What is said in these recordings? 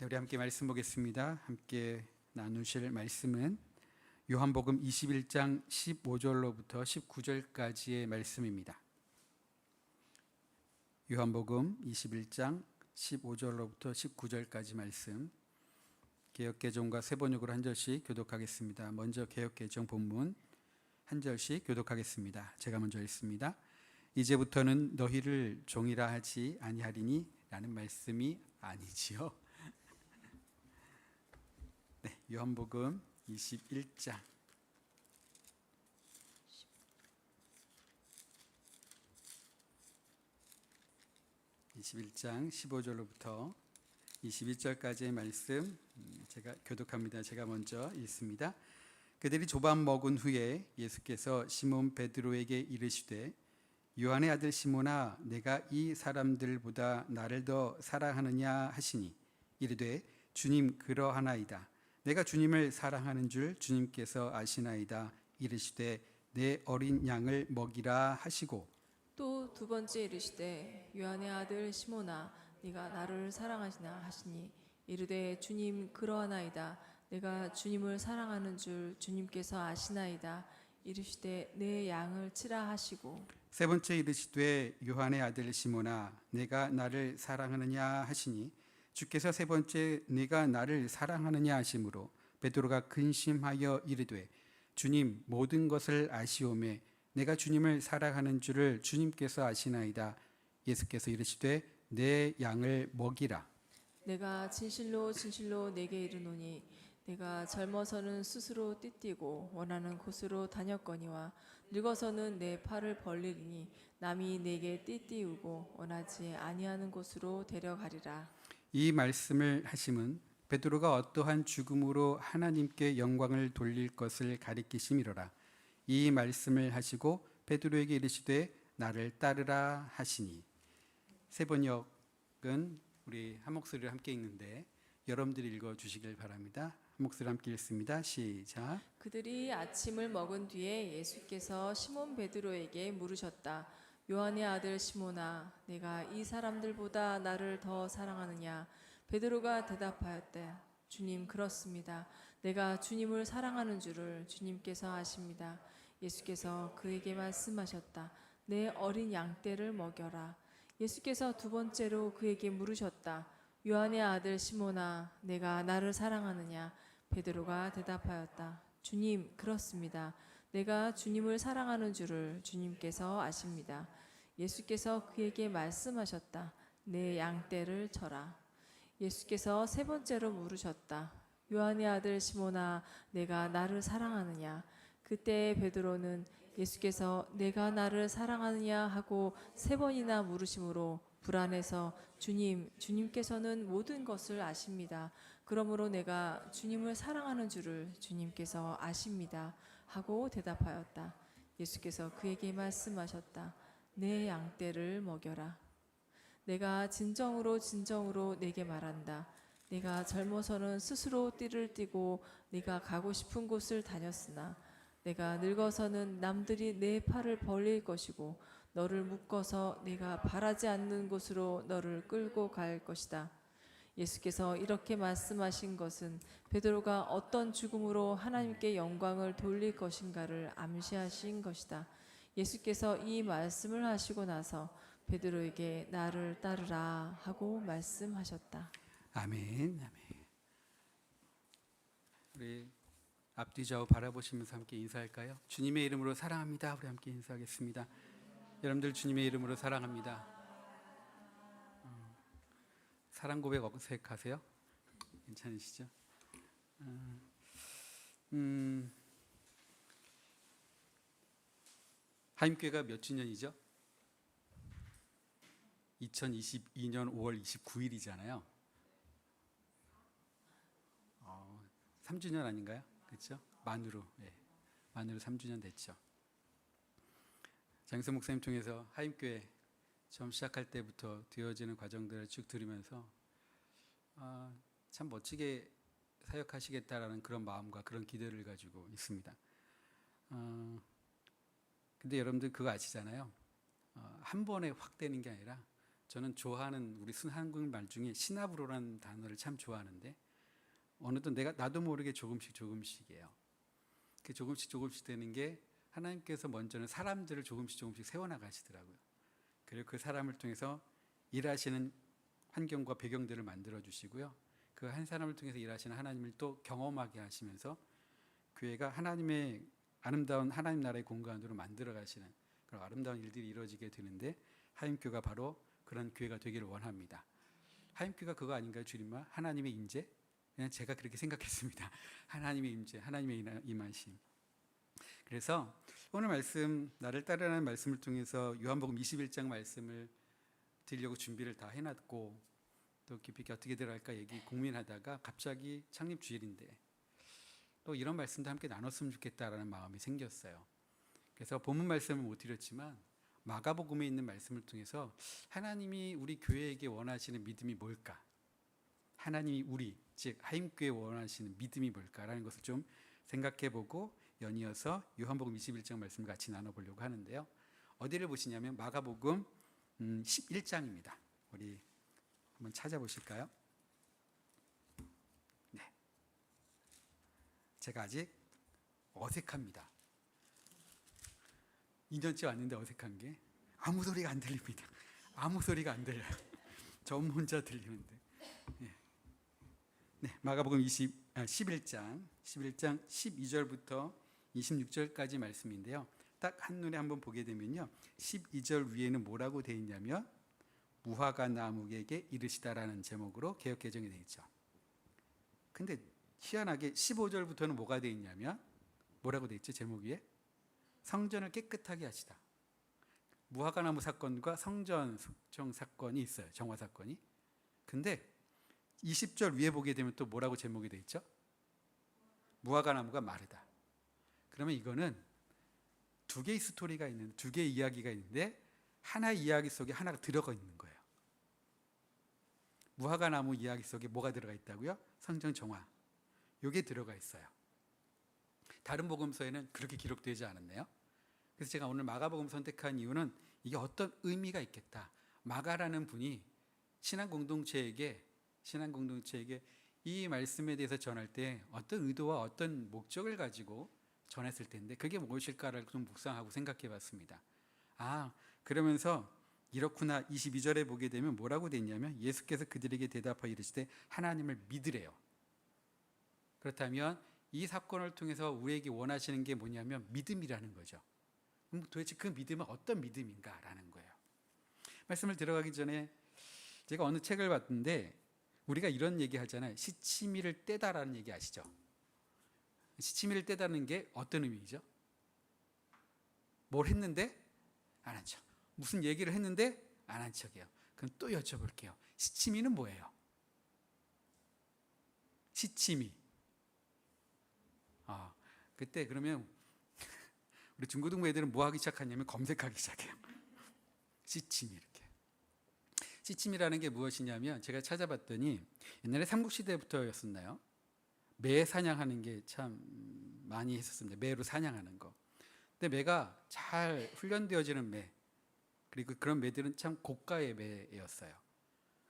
네, 우리 함께 말씀 보겠습니다. 함께 나누실 말씀은 요한복음 21장 15절로부터 19절까지의 말씀입니다. 요한복음 21장 15절로부터 19절까지 말씀, 개역개정과 세번역으로 한 절씩 교독하겠습니다. 먼저 개역개정 본문 한 절씩 교독하겠습니다. 제가 먼저 읽습니다. 이제부터는 너희를 종이라 하지 아니하리니 라는 말씀이 아니지요. 네, 요한복음 21장 15절로부터 21절까지의 말씀 제가 교독합니다. 제가 먼저 읽습니다. 그들이 조밥 먹은 후에 예수께서 시몬 베드로에게 이르시되 요한의 아들 시몬아 내가 이 사람들보다 나를 더 사랑하느냐 하시니 이르되 주님 그러하나이다. 내가 주님을 사랑하는 줄 주님께서 아시나이다. 이르시되 내 어린 양을 먹이라 하시고 또 두 번째 이르시되 요한의 아들 시몬아 네가 나를 사랑하시나 하시니 이르되 주님 그러하나이다. 내가 주님을 사랑하는 줄 주님께서 아시나이다. 이르시되 내 양을 치라 하시고 세 번째 이르시되 요한의 아들 시몬아 내가 나를 사랑하느냐 하시니 주께서 세 번째 네가 나를 사랑하느냐 하심으로 베드로가 근심하여 이르되 주님 모든 것을 아시오매 내가 주님을 사랑하는 줄을 주님께서 아시나이다. 예수께서 이르시되 내 양을 먹이라. 내가 진실로 진실로 내게 이르노니 내가 젊어서는 스스로 띠띠고 원하는 곳으로 다녔거니와 늙어서는 내 팔을 벌리리니 남이 내게 띠띠우고 원하지 아니하는 곳으로 데려가리라. 이 말씀을 하심은 베드로가 어떠한 죽음으로 하나님께 영광을 돌릴 것을 가리키심이로라. 이 말씀을 하시고 베드로에게 이르시되 나를 따르라 하시니. 세 번역은 우리 한 목소리로 함께 읽는데 여러분들이 읽어 주시길 바랍니다. 한 목소리 함께 읽습니다. 시작. 그들이 아침을 먹은 뒤에 예수께서 시몬 베드로에게 물으셨다. 요한의 아들 시몬아 내가 이 사람들보다 나를 더 사랑하느냐? 베드로가 대답하였대. 주님 그렇습니다. 내가 주님을 사랑하는 줄을 주님께서 아십니다. 예수께서 그에게 말씀하셨다. 내 어린 양떼를 먹여라. 예수께서 두 번째로 그에게 물으셨다. 요한의 아들 시몬아 내가 나를 사랑하느냐? 베드로가 대답하였다. 주님 그렇습니다. 내가 주님을 사랑하는 줄을 주님께서 아십니다. 예수께서 그에게 말씀하셨다. 내 양떼를 쳐라. 예수께서 세 번째로 물으셨다. 요한의 아들 시몬아 내가 나를 사랑하느냐? 그때 베드로는 예수께서 내가 나를 사랑하느냐 하고 세 번이나 물으심으로 불안해서 주님께서는 모든 것을 아십니다. 그러므로 내가 주님을 사랑하는 줄을 주님께서 아십니다. 하고 대답하였다. 예수께서 그에게 말씀하셨다. 내 양떼를 먹여라. 내가 진정으로 진정으로 내게 말한다. 네가 젊어서는 스스로 띠를 띠고 네가 가고 싶은 곳을 다녔으나 내가 늙어서는 남들이 내 팔을 벌릴 것이고 너를 묶어서 네가 바라지 않는 곳으로 너를 끌고 갈 것이다. 예수께서 이렇게 말씀하신 것은 베드로가 어떤 죽음으로 하나님께 영광을 돌릴 것인가를 암시하신 것이다. 예수께서 이 말씀을 하시고 나서 베드로에게 나를 따르라 하고 말씀하셨다. 아멘. 아멘. 우리 앞뒤 좌우 바라보시면서 함께 인사할까요? 주님의 이름으로 사랑합니다. 우리 함께 인사하겠습니다. 여러분들 주님의 이름으로 사랑합니다. 사랑 고백 어색하세요? 괜찮으시죠? 하임교회가 몇 주년이죠? 2022년 5월 29일이잖아요. 3주년 아닌가요? 그렇죠? 만으로 3주년 됐죠. 장성 목사님 통해서 하임교회 처음 시작할 때부터 되어지는 과정들을 쭉 들으면서 참 멋지게 사역하시겠다라는 그런 마음과 그런 기대를 가지고 있습니다. 근데 여러분들 그거 아시잖아요. 한 번에 확 되는 게 아니라 저는 좋아하는 우리 한국말 중에 시나브로라는 단어를 참 좋아하는데 어느덧 나도 모르게 조금씩이에요. 그 조금씩 되는 게 하나님께서 먼저는 사람들을 조금씩 세워나가시더라고요. 그리고 그 사람을 통해서 일하시는 환경과 배경들을 만들어 주시고요. 그 한 사람을 통해서 일하시는 하나님을 또 경험하게 하시면서 교회가 하나님의 아름다운 하나님 나라의 공간으로 만들어 가시는 그런 아름다운 일들이 이루어지게 되는데 하임교가 바로 그런 교회가 되기를 원합니다. 하임교가 그거 아닌가요, 주님아? 하나님의 임재? 그냥 제가 그렇게 생각했습니다. 하나님의 임재, 하나님의 임하심. 그래서 오늘 말씀, 나를 따르라는 말씀을 통해서 요한복음 21장 말씀을 드리려고 준비를 다 해놨고 또 깊이 있게 어떻게 들어갈까 고민하다가 갑자기 창립 주일인데 또 이런 말씀도 함께 나눴으면 좋겠다라는 마음이 생겼어요. 그래서 본문 말씀을 못 드렸지만 마가복음에 있는 말씀을 통해서 하나님이 우리 교회에게 원하시는 믿음이 뭘까? 하나님이 우리, 즉 하임교회 원하시는 믿음이 뭘까라는 것을 좀 생각해보고 연이어서 요한복음 21장 말씀을 같이 나눠보려고 하는데요. 어디를 보시냐면 마가복음 11장입니다. 우리 한번 찾아보실까요? 네. 제가 아직 어색합니다. 2년째 왔는데 어색한 게 아무 소리가 안 들립니다. 아무 소리가 안 들려요. 저 혼자 들리는데. 네, 마가복음 11장 12절부터 26절까지 말씀인데요. 딱 한눈에 한번 보게 되면요. 12절 위에는 뭐라고 되어 있냐면 무화과 나무에게 이르시다라는 제목으로 개역 개정이 되어 있죠. 근데 희한하게 15절부터는 뭐가 되어 있냐면 뭐라고 되어 있죠? 제목 위에 성전을 깨끗하게 하시다. 무화과 나무 사건과 성전 숙청 사건이 있어요. 정화 사건이. 근데 20절 위에 보게 되면 또 뭐라고 제목이 되어 있죠? 무화과 나무가 마르다. 그러면 이거는 두 개의 스토리가 있는, 두 개의 이야기가 있는데 하나의 이야기 속에 하나가 들어가 있는 거예요. 무화과 나무 이야기 속에 뭐가 들어가 있다고요? 성전 정화. 이게 들어가 있어요. 다른 복음서에는 그렇게 기록되지 않았네요. 그래서 제가 오늘 마가복음 선택한 이유는 이게 어떤 의미가 있겠다. 마가라는 분이 신앙 공동체에게 이 말씀에 대해서 전할 때 어떤 의도와 어떤 목적을 가지고 전했을 텐데 그게 무엇일까를 좀 묵상하고 생각해 봤습니다. 그러면서 이렇구나. 22절에 보게 되면 뭐라고 되어 있냐면 예수께서 그들에게 대답하여 이르시되 하나님을 믿으래요. 그렇다면 이 사건을 통해서 우리에게 원하시는 게 뭐냐면 믿음이라는 거죠. 그럼 도대체 그 믿음은 어떤 믿음인가라는 거예요. 말씀을 들어가기 전에 제가 어느 책을 봤는데 우리가 이런 얘기 하잖아요. 시치미를 떼다라는 얘기 아시죠? 시치미를 떼다는 게 어떤 의미죠? 뭘 했는데 안 한 척. 무슨 얘기를 했는데 안 한 척이에요. 그럼 또 여쭤볼게요. 시치미는 뭐예요? 시치미. 그때 그러면 우리 중고등부 애들은 뭐 하기 시작하냐면 검색하기 시작해요. 시치미 이렇게. 시침이라는 게 무엇이냐면 제가 찾아봤더니 옛날에 삼국시대부터였었나요? 매 사냥하는 게 참 많이 했었습니다. 매로 사냥하는 거. 근데 매가 잘 훈련되어지는 매, 그리고 그런 매들은 참 고가의 매였어요.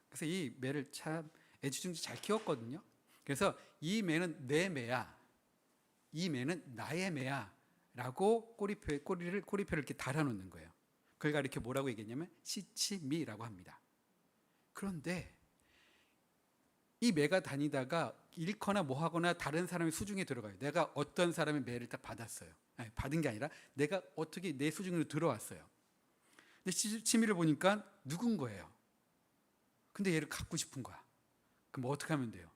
그래서 이 매를 참 애지중지 잘 키웠거든요. 그래서 이 매는 내 매야, 이 매는 나의 매야 라고 꼬리표를 이렇게 달아놓는 거예요. 그걸 이렇게 뭐라고 얘기했냐면 시치미라고 합니다. 그런데 이 매가 다니다가 잃거나 뭐 하거나 다른 사람의 수중에 들어가요. 내가 어떤 사람의 매를 딱 받았어요. 아니, 받은 게 아니라 내가 어떻게 내 수중으로 들어왔어요. 근데 시치미를 보니까 누군 거예요. 근데 얘를 갖고 싶은 거야. 그럼 어떻게 하면 돼요?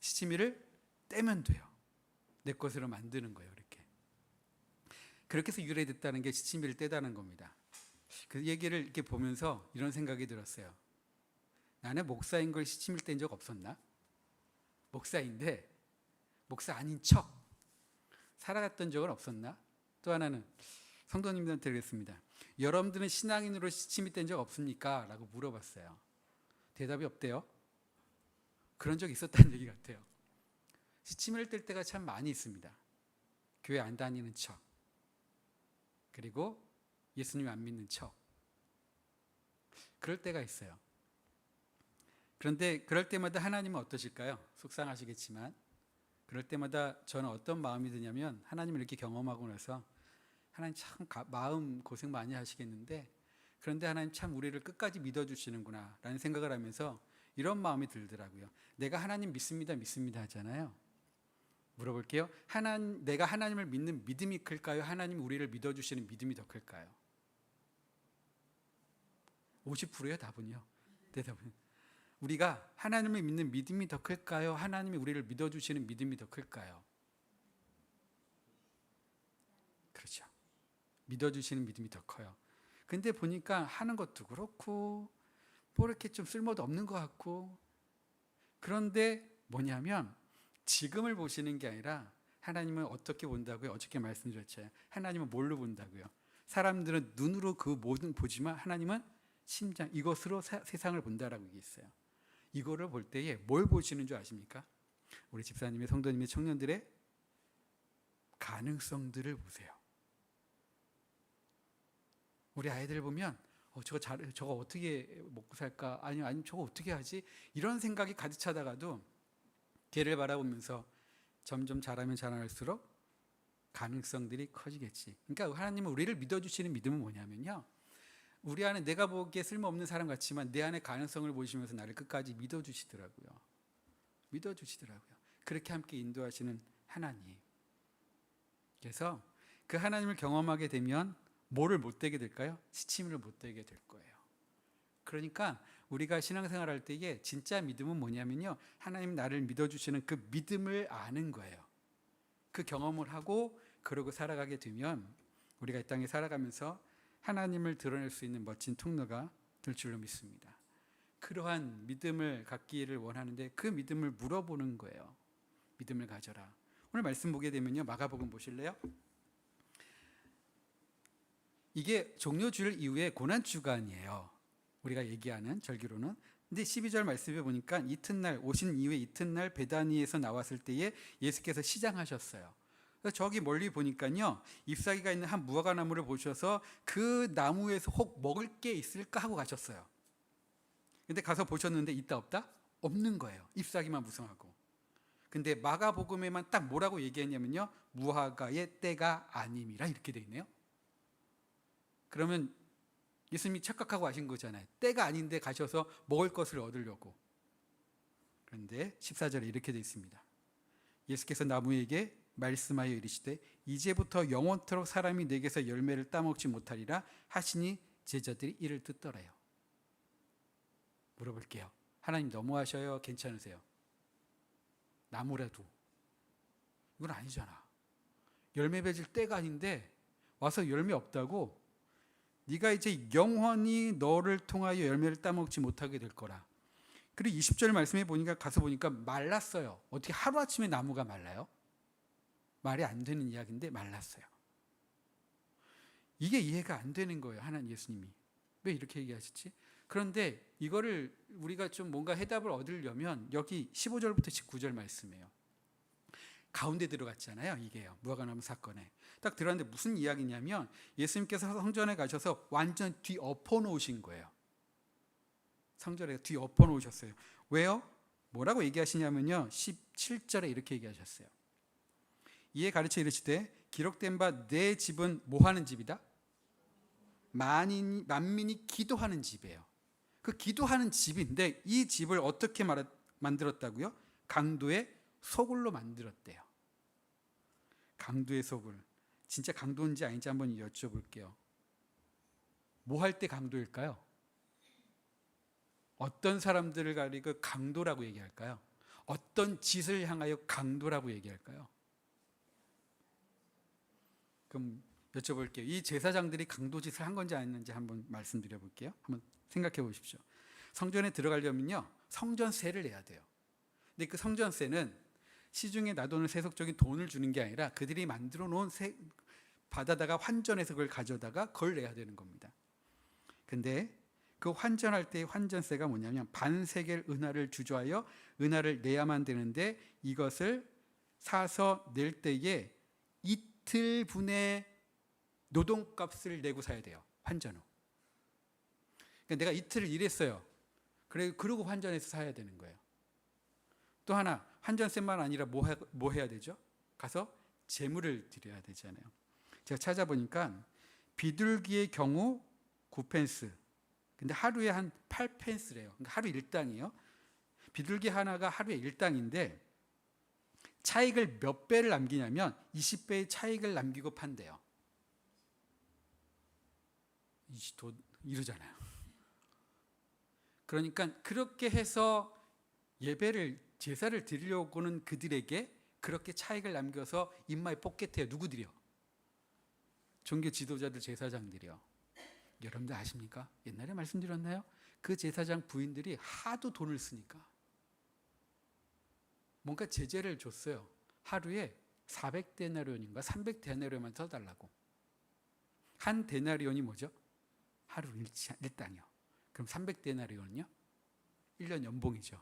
시치미를 떼면 돼요. 내 것으로 만드는 거예요. 그렇게 해서 유래됐다는 게 시치미를 떼다는 겁니다. 그 얘기를 이렇게 보면서 이런 생각이 들었어요. 나는 목사인 걸 시치미를 뗀 적 없었나? 목사인데 목사 아닌 척 살아갔던 적은 없었나? 또 하나는 성도님들한테 그랬습니다. 여러분들은 신앙인으로 시치미 뗀 적 없습니까? 라고 물어봤어요. 대답이 없대요. 그런 적 있었다는 얘기 같아요. 시치미를 뗄 때가 참 많이 있습니다. 교회 안 다니는 척, 그리고 예수님 안 믿는 척. 그럴 때가 있어요. 그런데 그럴 때마다 하나님은 어떠실까요? 속상하시겠지만 그럴 때마다 저는 어떤 마음이 드냐면 하나님을 이렇게 경험하고 나서 하나님 참 마음 고생 많이 하시겠는데 그런데 하나님 참 우리를 끝까지 믿어주시는구나 라는 생각을 하면서 이런 마음이 들더라고요. 내가 하나님 믿습니다 하잖아요. 물어볼게요. 내가 하나님을 믿는 믿음이 클까요? 하나님 우리를 믿어주시는 믿음이 더 클까요? 50%요 답은요. 대답은 우리가 하나님을 믿는 믿음이 더 클까요? 하나님이 우리를 믿어주시는 믿음이 더 클까요? 그렇죠. 믿어주시는 믿음이 더 커요. 근데 보니까 하는 것도 그렇고 뭐 이렇게 좀 쓸모도 없는 것 같고 그런데 뭐냐면 지금을 보시는 게 아니라 하나님은 어떻게 본다고요? 어저께 말씀드렸죠. 하나님은 뭘로 본다고요? 사람들은 눈으로 그 모든 보지만 하나님은 심장 이것으로 세상을 본다라고 얘기했어요. 이거를 볼 때에 뭘 보시는 줄 아십니까? 우리 집사님의 성도님의 청년들의 가능성들을 보세요. 우리 아이들 보면 저거 어떻게 먹고 살까? 아니 저거 어떻게 하지? 이런 생각이 가득 차다가도 걔를 바라보면서 점점 자라면 자랄수록 가능성들이 커지겠지. 그러니까 하나님은 우리를 믿어주시는 믿음은 뭐냐면요. 우리 안에 내가 보기에 쓸모없는 사람 같지만 내 안에 가능성을 보시면서 나를 끝까지 믿어주시더라고요. 그렇게 함께 인도하시는 하나님. 그래서 그 하나님을 경험하게 되면 뭐를 못 되게 될까요? 시치미를 못 되게 될 거예요. 그러니까 우리가 신앙생활 할 때에 진짜 믿음은 뭐냐면요. 하나님 나를 믿어주시는 그 믿음을 아는 거예요. 그 경험을 하고 그러고 살아가게 되면 우리가 이 땅에 살아가면서 하나님을 드러낼 수 있는 멋진 통로가 될 줄로 믿습니다. 그러한 믿음을 갖기를 원하는데 그 믿음을 물어보는 거예요. 믿음을 가져라. 오늘 말씀 보게 되면요. 마가복음 보실래요? 이게 종료주일 이후에 고난주간이에요. 우리가 얘기하는 절기로는. 근데 12절 말씀에 보니까 이튿날 오신 이후에 이튿날 베다니에서 나왔을 때에 예수께서 시장하셨어요. 그래서 저기 멀리 보니까요. 잎사귀가 있는 한 무화과 나무를 보셔서 그 나무에서 혹 먹을 게 있을까 하고 가셨어요. 근데 가서 보셨는데 있다 없다? 없는 거예요. 잎사귀만 무성하고. 근데 마가복음에만 딱 뭐라고 얘기했냐면요. 무화과의 때가 아님이라 이렇게 돼 있네요. 그러면 예수님이 착각하고 하신 거잖아요. 때가 아닌데 가셔서 먹을 것을 얻으려고. 그런데 14절에 이렇게 되어 있습니다. 예수께서 나무에게 말씀하여 이르시되 이제부터 영원토록 사람이 내게서 열매를 따먹지 못하리라 하시니 제자들이 이를 듣더래요. 물어볼게요. 하나님 너무하셔요? 괜찮으세요? 나무라도 이건 아니잖아. 열매 맺을 때가 아닌데 와서 열매 없다고? 네가 이제 영원히 너를 통하여 열매를 따먹지 못하게 될 거라. 그리고 20절 말씀에 보니까 가서 보니까 말랐어요. 어떻게 하루아침에 나무가 말라요? 말이 안 되는 이야기인데 말랐어요. 이게 이해가 안 되는 거예요. 하나님 예수님이. 왜 이렇게 얘기하시지? 그런데 이거를 우리가 좀 뭔가 해답을 얻으려면 여기 15절부터 19절 말씀이에요. 가운데 들어갔잖아요. 이게요. 무화과나무 사건에. 딱 들어갔는데 무슨 이야기냐면 예수님께서 성전에 가셔서 완전 뒤엎어 놓으신 거예요. 성전에 뒤엎어 놓으셨어요. 왜요? 뭐라고 얘기하시냐면요. 17절에 이렇게 얘기하셨어요. 이에 가르쳐 이르시되 기록된 바 내 집은 뭐 하는 집이다? 만민이 기도하는 집이에요. 그 기도하는 집인데 이 집을 어떻게 만들었다고요? 강도의 소굴로 만들었대요. 강도의 소굴. 진짜 강도인지 아닌지 한번 여쭤볼게요. 뭐 할 때 강도일까요? 어떤 사람들을 가리고 강도라고 얘기할까요? 어떤 짓을 향하여 강도라고 얘기할까요? 그럼 여쭤볼게요. 이 제사장들이 강도짓을 한 건지 아닌지 한번 말씀드려 볼게요. 한번 생각해 보십시오. 성전에 들어가려면요. 성전세를 내야 돼요. 근데 그 성전세는 시중에 놔두는 세속적인 돈을 주는 게 아니라 그들이 만들어 놓은 받아다가 환전해서 그걸 가져다가 그걸 내야 되는 겁니다. 근데 그 환전할 때의 환전세가 뭐냐면 반세겔 은하를 주저하여 은하를 내야만 되는데 이것을 사서 낼 때에 이틀분의 노동값을 내고 사야 돼요. 환전 후. 그러니까 내가 이틀을 일했어요. 그러고 환전해서 사야 되는 거예요. 또 하나, 환전세만 아니라 뭐 해야 되죠? 가서 재물을 드려야 되잖아요. 제가 찾아보니까 비둘기의 경우 9펜스. 근데 하루에 한 8펜스래요. 그러니까 하루 일당이에요. 비둘기 하나가 하루에 일당인데 차익을 몇 배를 남기냐면 20배의 차익을 남기고 판대요. 이러잖아요. 그러니까 그렇게 해서 제사를 드리려고는 그들에게 그렇게 차익을 남겨서 입마에 뽑겠대요. 누구들이요? 종교 지도자들, 제사장들이요. 여러분들 아십니까? 옛날에 말씀드렸나요? 그 제사장 부인들이 하도 돈을 쓰니까 뭔가 제재를 줬어요. 하루에 400데나리온인가 300데나리온만 써달라고. 한 데나리온이 뭐죠? 하루 일당이요. 그럼 300데나리온은요? 1년 연봉이죠.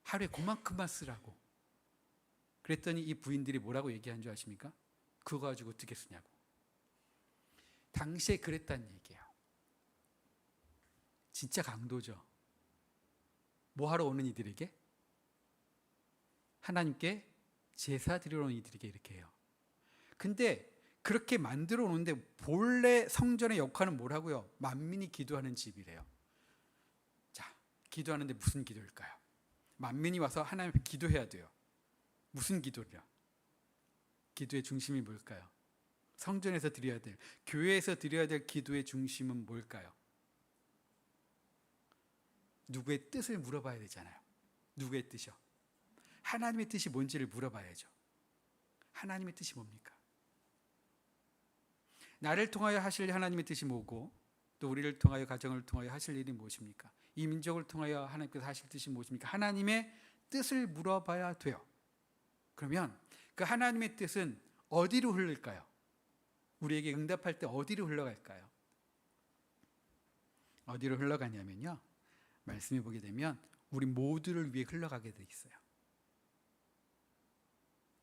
하루에 그만큼만 쓰라고. 그랬더니 이 부인들이 뭐라고 얘기한 줄 아십니까? 그거 가지고 어떻게 쓰냐고. 당시에 그랬다는 얘기예요. 진짜 강도죠. 뭐 하러 오는 이들에게? 하나님께 제사 드리러 오는 이들에게 이렇게 해요. 근데 그렇게 만들어 놓는데 본래 성전의 역할은 뭐라고요? 만민이 기도하는 집이래요. 자, 기도하는데 무슨 기도일까요? 만민이 와서 하나님 앞에 기도해야 돼요. 무슨 기도냐? 기도의 중심이 뭘까요? 성전에서 드려야 될, 교회에서 드려야 될 기도의 중심은 뭘까요? 누구의 뜻을 물어봐야 되잖아요. 누구의 뜻이요? 하나님의 뜻이 뭔지를 물어봐야죠. 하나님의 뜻이 뭡니까? 나를 통하여 하실 하나님의 뜻이 뭐고, 또 우리를 통하여, 가정을 통하여 하실 일이 무엇입니까? 이 민족을 통하여 하나님께서 하실 뜻이 무엇입니까? 하나님의 뜻을 물어봐야 돼요. 그러면 그 하나님의 뜻은 어디로 흐를까요? 우리에게 응답할 때 어디로 흘러갈까요? 어디로 흘러가냐면요, 말씀해 보게 되면 우리 모두를 위해 흘러가게 돼 있어요.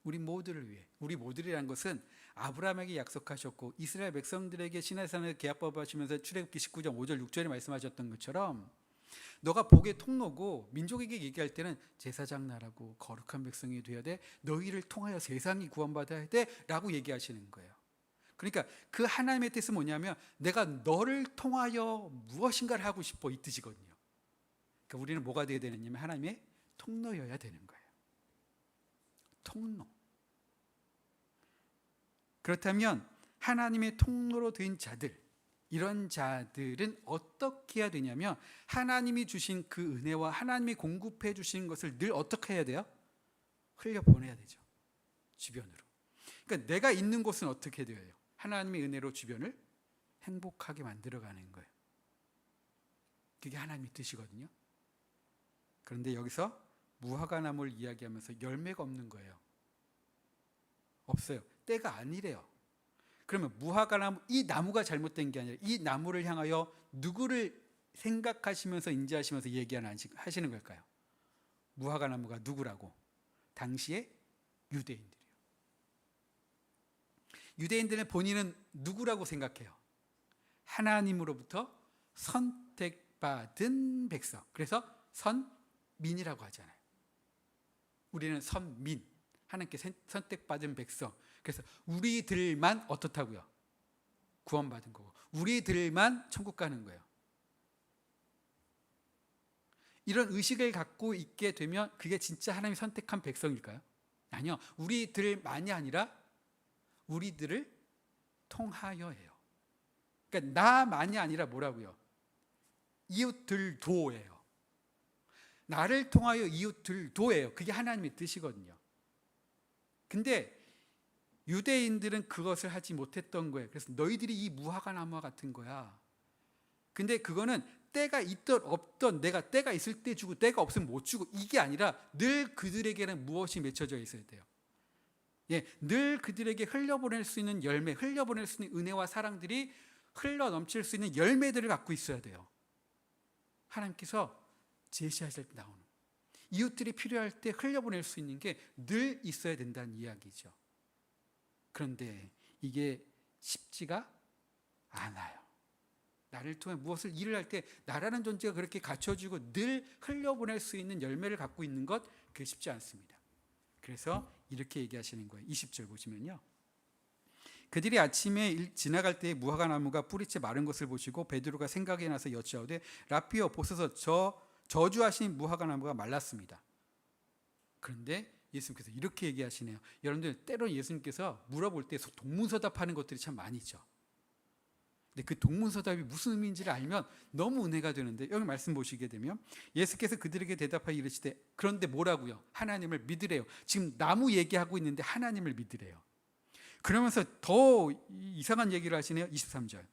우리 모두를 위해. 우리 모두라는 것은 아브라함에게 약속하셨고 이스라엘 백성들에게 시내산에서 계약법을 하시면서 출애굽기 19장 5절 6절에 말씀하셨던 것처럼 너가 복의 통로고, 민족에게 얘기할 때는 제사장 나라고 거룩한 백성이 되어야 돼, 너희를 통하여 세상이 구원받아야 돼 라고 얘기하시는 거예요. 그러니까 그 하나님의 뜻은 뭐냐면 내가 너를 통하여 무엇인가를 하고 싶어, 이 뜻이거든요. 그러니까 우리는 뭐가 되어야 되느냐면 하나님의 통로여야 되는 거예요. 통로. 그렇다면 하나님의 통로로 된 자들, 이런 자들은 어떻게 해야 되냐면 하나님이 주신 그 은혜와 하나님이 공급해 주신 것을 늘 어떻게 해야 돼요? 흘려보내야 되죠. 주변으로. 그러니까 내가 있는 곳은 어떻게 되어요? 하나님의 은혜로 주변을 행복하게 만들어가는 거예요. 그게 하나님의 뜻이거든요. 그런데 여기서 무화과나무를 이야기하면서 열매가 없는 거예요. 없어요. 때가 아니래요. 그러면 무화과나무, 이 나무가 잘못된 게 아니라 이 나무를 향하여 누구를 생각하시면서 인지하시면서 하시는 걸까요? 무화과나무가 누구라고? 당시에 유대인들이요. 유대인들은 본인은 누구라고 생각해요? 하나님으로부터 선택받은 백성. 그래서 선민이라고 하잖아요. 우리는 선민, 하나님께 선택받은 백성. 그래서 우리들만 어떻다고요? 구원받은 거고, 우리들만 천국 가는 거예요. 이런 의식을 갖고 있게 되면 그게 진짜 하나님이 선택한 백성일까요? 아니요. 우리들만이 아니라 우리들을 통하여예요. 그러니까 나만이 아니라 뭐라고요? 이웃들도예요. 나를 통하여 이웃들도예요. 그게 하나님의 뜻이거든요. 근데 유대인들은 그것을 하지 못했던 거예요. 그래서 너희들이 이 무화과나무와 같은 거야. 근데 그거는 때가 있던 없던, 내가 때가 있을 때 주고 때가 없으면 못 주고, 이게 아니라 늘 그들에게는 무엇이 맺혀져 있어야 돼요. 예, 늘 그들에게 흘려보낼 수 있는 열매, 흘려보낼 수 있는 은혜와 사랑들이 흘러 넘칠 수 있는 열매들을 갖고 있어야 돼요. 하나님께서 제시하실 때 나오는, 이웃들이 필요할 때 흘려보낼 수 있는 게 늘 있어야 된다는 이야기죠. 그런데 이게 쉽지가 않아요. 나를 통해 무엇을 일을 할 때 나라는 존재가 그렇게 갖춰주고 늘 흘려보낼 수 있는 열매를 갖고 있는 것, 그게 쉽지 않습니다. 그래서 이렇게 얘기하시는 거예요. 20절 보시면요. 그들이 아침에 지나갈 때에 무화과 나무가 뿌리째 마른 것을 보시고 베드로가 생각이 나서 여짜오되 라피여 보소서 저주하신 무화과 나무가 말랐습니다. 그런데 예수님께서 이렇게 얘기하시네요. 여러분들 때로는 예수님께서 물어볼 때 동문서답하는 것들이 참 많이 있죠. 근데 그 동문서답이 무슨 의미인지를 알면 너무 은혜가 되는데, 여기 말씀 보시게 되면 예수께서 그들에게 대답하여 이르시되, 그런데 뭐라고요? 하나님을 믿으래요. 지금 나무 얘기하고 있는데 하나님을 믿으래요. 그러면서 더 이상한 얘기를 하시네요. 23절.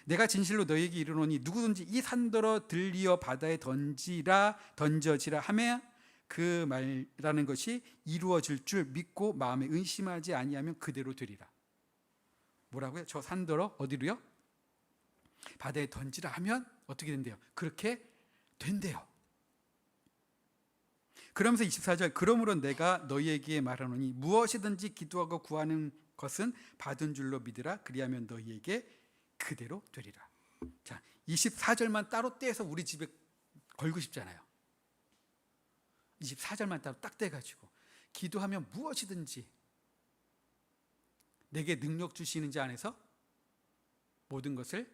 내가 진실로 너에게 이르노니 누구든지 이 산더러 들리어 바다에 던져지라 하며 그 말라는 것이 이루어질 줄 믿고 마음에 의심하지 아니하면 그대로 되리라. 뭐라고요? 저 산더러 어디로요? 바다에 던지라 하면 어떻게 된대요? 그렇게 된대요. 그러면서 24절, 그러므로 내가 너희에게 말하노니 무엇이든지 기도하고 구하는 것은 받은 줄로 믿으라. 그리하면 너희에게 그대로 되리라. 자, 24절만 따로 떼서 우리 집에 걸고 싶잖아요. 24절만 따로 딱 떼가지고 기도하면 무엇이든지 내게 능력 주시는 자 안에서 모든 것을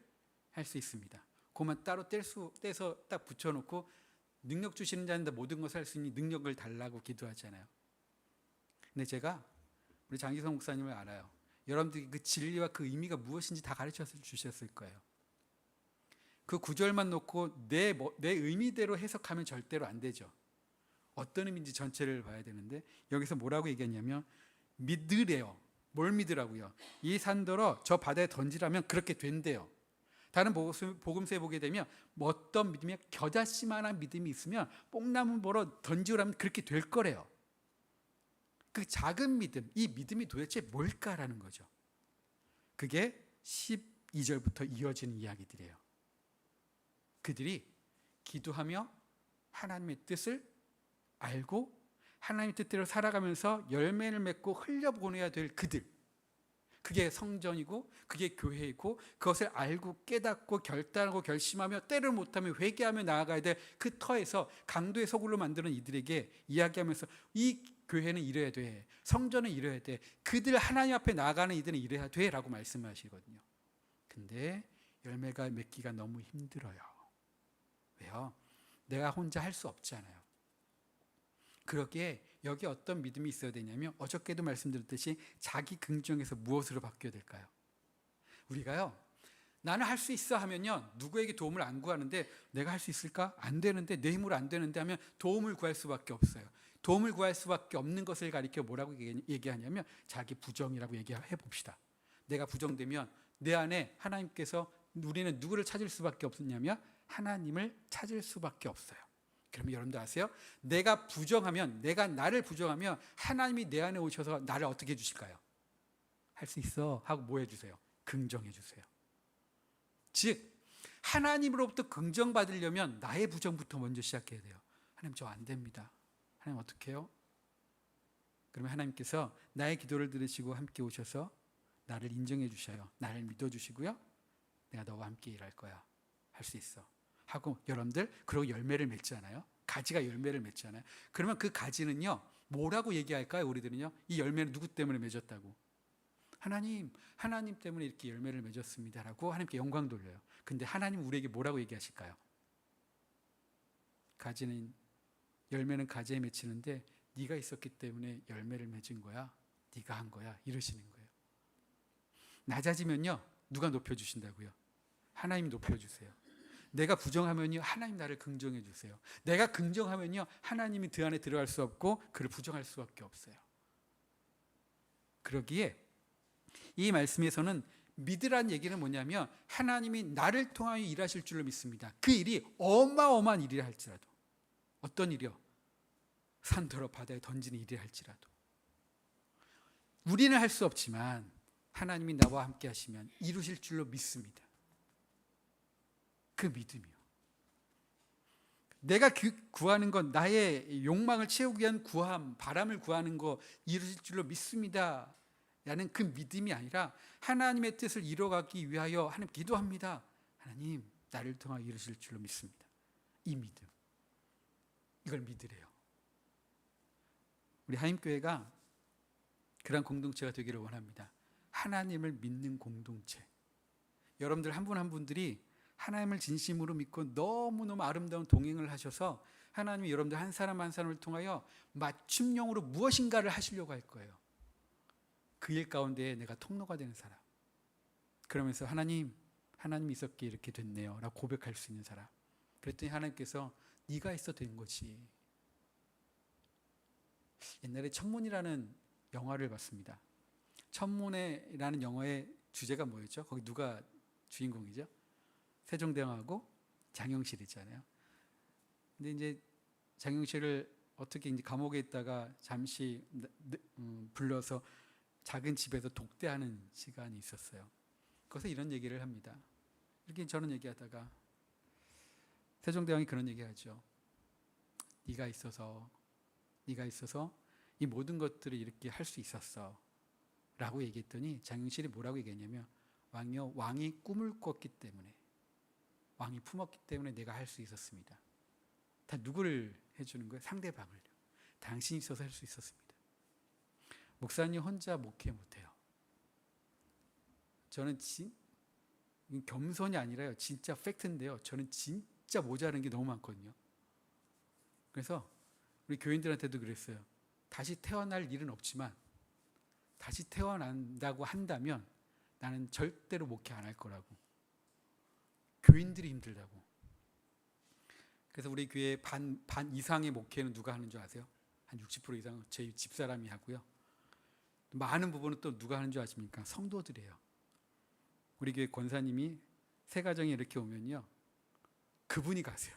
할 수 있습니다. 그것만 따로 떼서 딱 붙여놓고 능력 주시는 자인데 모든 것을 할 수 있는 능력을 달라고 기도하잖아요. 근데 제가 우리 장기성 목사님을 알아요. 여러분들이 그 진리와 그 의미가 무엇인지 다 가르쳐 주셨을 거예요. 그 구절만 놓고 내 의미대로 해석하면 절대로 안 되죠. 어떤 의미인지 전체를 봐야 되는데, 여기서 뭐라고 얘기했냐면 믿으래요. 뭘 믿으라고요? 이 산더러 저 바다에 던지라면 그렇게 된대요. 다른 복음서에 보게 되면 어떤 믿음이 겨자씨만한 믿음이 있으면 뽕나무 보러 던지라면 그렇게 될 거래요. 그 작은 믿음, 이 믿음이 도대체 뭘까라는 거죠. 그게 12절부터 이어지는 이야기들이에요. 그들이 기도하며 하나님의 뜻을 알고 하나님의 뜻대로 살아가면서 열매를 맺고 흘려보내야 될 그들, 그게 성전이고 그게 교회이고, 그것을 알고 깨닫고 결단하고 결심하며 때를 못하면 회개하며 나아가야 될 그 터에서 강도의 소굴로 만드는 이들에게 이야기하면서 이 교회는 이래야 돼, 성전은 이래야 돼, 그들 하나님 앞에 나아가는 이들은 이래야 돼 라고 말씀하시거든요. 근데 열매가 맺기가 너무 힘들어요. 왜요? 내가 혼자 할 수 없잖아요. 그러기에 여기 어떤 믿음이 있어야 되냐면, 어저께도 말씀드렸듯이 자기 긍정에서 무엇으로 바뀌어야 될까요? 우리가요, 나는 할 수 있어 하면요, 누구에게 도움을 안 구하는데, 내가 할 수 있을까? 안 되는데, 내 힘으로 안 되는데 하면 도움을 구할 수밖에 없어요. 도움을 구할 수밖에 없는 것을 가리켜 뭐라고 얘기하냐면 자기 부정이라고 얘기해 봅시다. 내가 부정되면 내 안에 하나님께서, 우리는 누구를 찾을 수밖에 없었냐면 하나님을 찾을 수밖에 없어요. 그러면 여러분들 아세요? 내가 부정하면, 내가 나를 부정하면 하나님이 내 안에 오셔서 나를 어떻게 해주실까요? 할 수 있어 하고 뭐 해주세요? 긍정해 주세요. 즉 하나님으로부터 긍정받으려면 나의 부정부터 먼저 시작해야 돼요. 하나님 저 안 됩니다. 하나님 어떻게 해요? 그러면 하나님께서 나의 기도를 들으시고 함께 오셔서 나를 인정해 주셔요. 나를 믿어주시고요, 내가 너와 함께 일할 거야, 할 수 있어 하고, 여러분들 그리고 열매를 맺잖아요. 가지가 열매를 맺잖아요. 그러면 그 가지는요 뭐라고 얘기할까요? 우리들은요, 이 열매는 누구 때문에 맺었다고? 하나님 때문에 이렇게 열매를 맺었습니다라고 하나님께 영광 돌려요. 근데 하나님 우리에게 뭐라고 얘기하실까요? 열매는 가지에 맺히는데 네가 있었기 때문에 열매를 맺은 거야, 네가 한 거야, 이러시는 거예요. 낮아지면요 누가 높여주신다고요? 하나님이 높여주세요. 내가 부정하면요 하나님 나를 긍정해 주세요. 내가 긍정하면요 하나님이 그 안에 들어갈 수 없고 그를 부정할 수밖에 없어요. 그러기에 이 말씀에서는 믿으란 얘기는 뭐냐면, 하나님이 나를 통하여 일하실 줄로 믿습니다. 그 일이 어마어마한 일이라 할지라도. 어떤 일이요? 산더러 바다에 던지는 일이라 할지라도. 우리는 할 수 없지만 하나님이 나와 함께 하시면 이루실 줄로 믿습니다. 그 믿음이요. 내가 구하는 건, 나의 욕망을 채우기 위한 구함, 바람을 구하는 거 이루실 줄로 믿습니다 라는 그 믿음이 아니라, 하나님의 뜻을 이뤄가기 위하여 하나님 기도합니다, 하나님 나를 통하여 이루실 줄로 믿습니다. 이 믿음, 이걸 믿으래요. 우리 하임교회가 그런 공동체가 되기를 원합니다. 하나님을 믿는 공동체. 여러분들 한 분 한 분들이 하나님을 진심으로 믿고 너무너무 아름다운 동행을 하셔서 하나님이 여러분들 한 사람 한 사람을 통하여 맞춤형으로 무엇인가를 하시려고 할 거예요. 그 일 가운데 내가 통로가 되는 사람. 그러면서 하나님이 있었기에 이렇게 됐네요 라고 고백할 수 있는 사람. 그랬더니 하나님께서 네가 있어 된 거지. 옛날에 천문이라는 영화를 봤습니다. 천문이라는 영화의 주제가 뭐였죠? 거기 누가 주인공이죠? 세종대왕하고 장영실 있잖아요. 근데 이제 장영실을 어떻게 이제 감옥에 있다가 잠시 불러서 작은 집에서 독대하는 시간이 있었어요. 거기서 이런 얘기를 합니다. 이렇게 저는 얘기하다가 세종대왕이 그런 얘기하죠. 네가 있어서 이 모든 것들을 이렇게 할 수 있었어 라고 얘기했더니 장영실이 뭐라고 얘기했냐면 왕이요, 왕이 꿈을 꿨기 때문에, 왕이 품었기 때문에 내가 할 수 있었습니다. 다 누구를 해주는 거예요? 상대방을요. 당신이 있어서 할 수 있었습니다. 목사님 혼자 목회 못해요. 저는 겸손이 아니라요, 진짜 팩트인데요, 저는 진짜 모자란 게 너무 많거든요. 그래서 우리 교인들한테도 그랬어요. 다시 태어날 일은 없지만 다시 태어난다고 한다면 나는 절대로 목회 안 할 거라고. 교인들이 힘들다고. 그래서 우리 교회 반 이상의 목회는 누가 하는 줄 아세요? 한 60% 이상은 제 집사람이 하고요. 많은 부분은 또 누가 하는 줄 아십니까? 성도들이에요. 우리 교회 권사님이 새 가정에 이렇게 오면요, 그분이 가세요.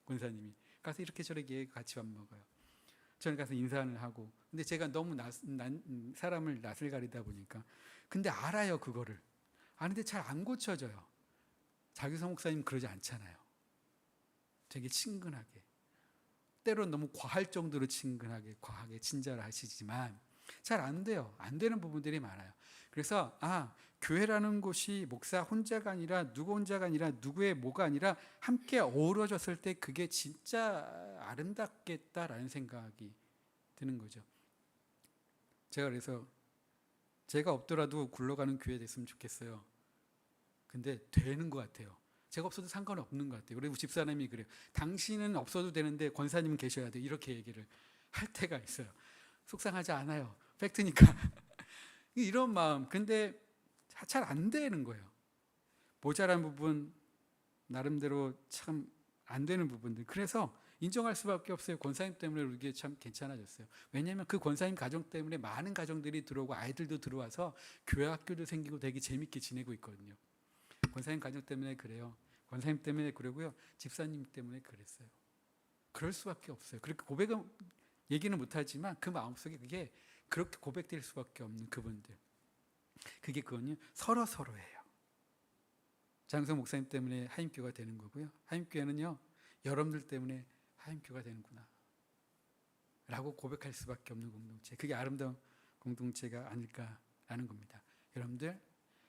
권사님이 가서 이렇게 저렇게 같이 밥 먹어요. 저는 가서 인사를 하고. 근데 제가 너무 사람을 낯을 가리다 보니까, 근데 알아요, 그거를. 아는데 잘 안 고쳐져요. 자기성 목사님 그러지 않잖아요. 되게 친근하게, 때로는 너무 과할 정도로 친근하게, 과하게 친절을 하시지만 잘 안 돼요. 안 되는 부분들이 많아요. 그래서 교회라는 곳이 목사 혼자가 아니라 누구 혼자가 아니라 누구의 뭐가 아니라 함께 어우러졌을 때 그게 진짜 아름답겠다라는 생각이 드는 거죠. 제가 그래서 제가 없더라도 굴러가는 교회 됐으면 좋겠어요. 근데 되는 것 같아요. 제가 없어도 상관없는 것 같아요. 그리고 집사람이 그래요. 당신은 없어도 되는데 권사님은 계셔야 돼. 이렇게 얘기를 할 때가 있어요. 속상하지 않아요. 팩트니까. 이런 마음. 근데 잘 안 되는 거예요. 모자란 부분, 나름대로 참 안 되는 부분들. 그래서 인정할 수밖에 없어요. 권사님 때문에 이게 참 괜찮아졌어요. 왜냐하면 그 권사님 가정 때문에 많은 가정들이 들어오고 아이들도 들어와서 교회 학교도 생기고 되게 재밌게 지내고 있거든요. 권사님 가정 때문에 그래요. 권사님 때문에 그러고요. 집사님 때문에 그랬어요. 그럴 수밖에 없어요. 그렇게 얘기는 못하지만 그 마음속에 그게 그렇게 고백될 수밖에 없는 그분들. 그거는요, 서로예요. 장성 목사님 때문에 하임교가 되는 거고요. 하임교회는요, 여러분들 때문에 하임교가 되는구나 라고 고백할 수밖에 없는 공동체. 그게 아름다운 공동체가 아닐까라는 겁니다. 여러분들,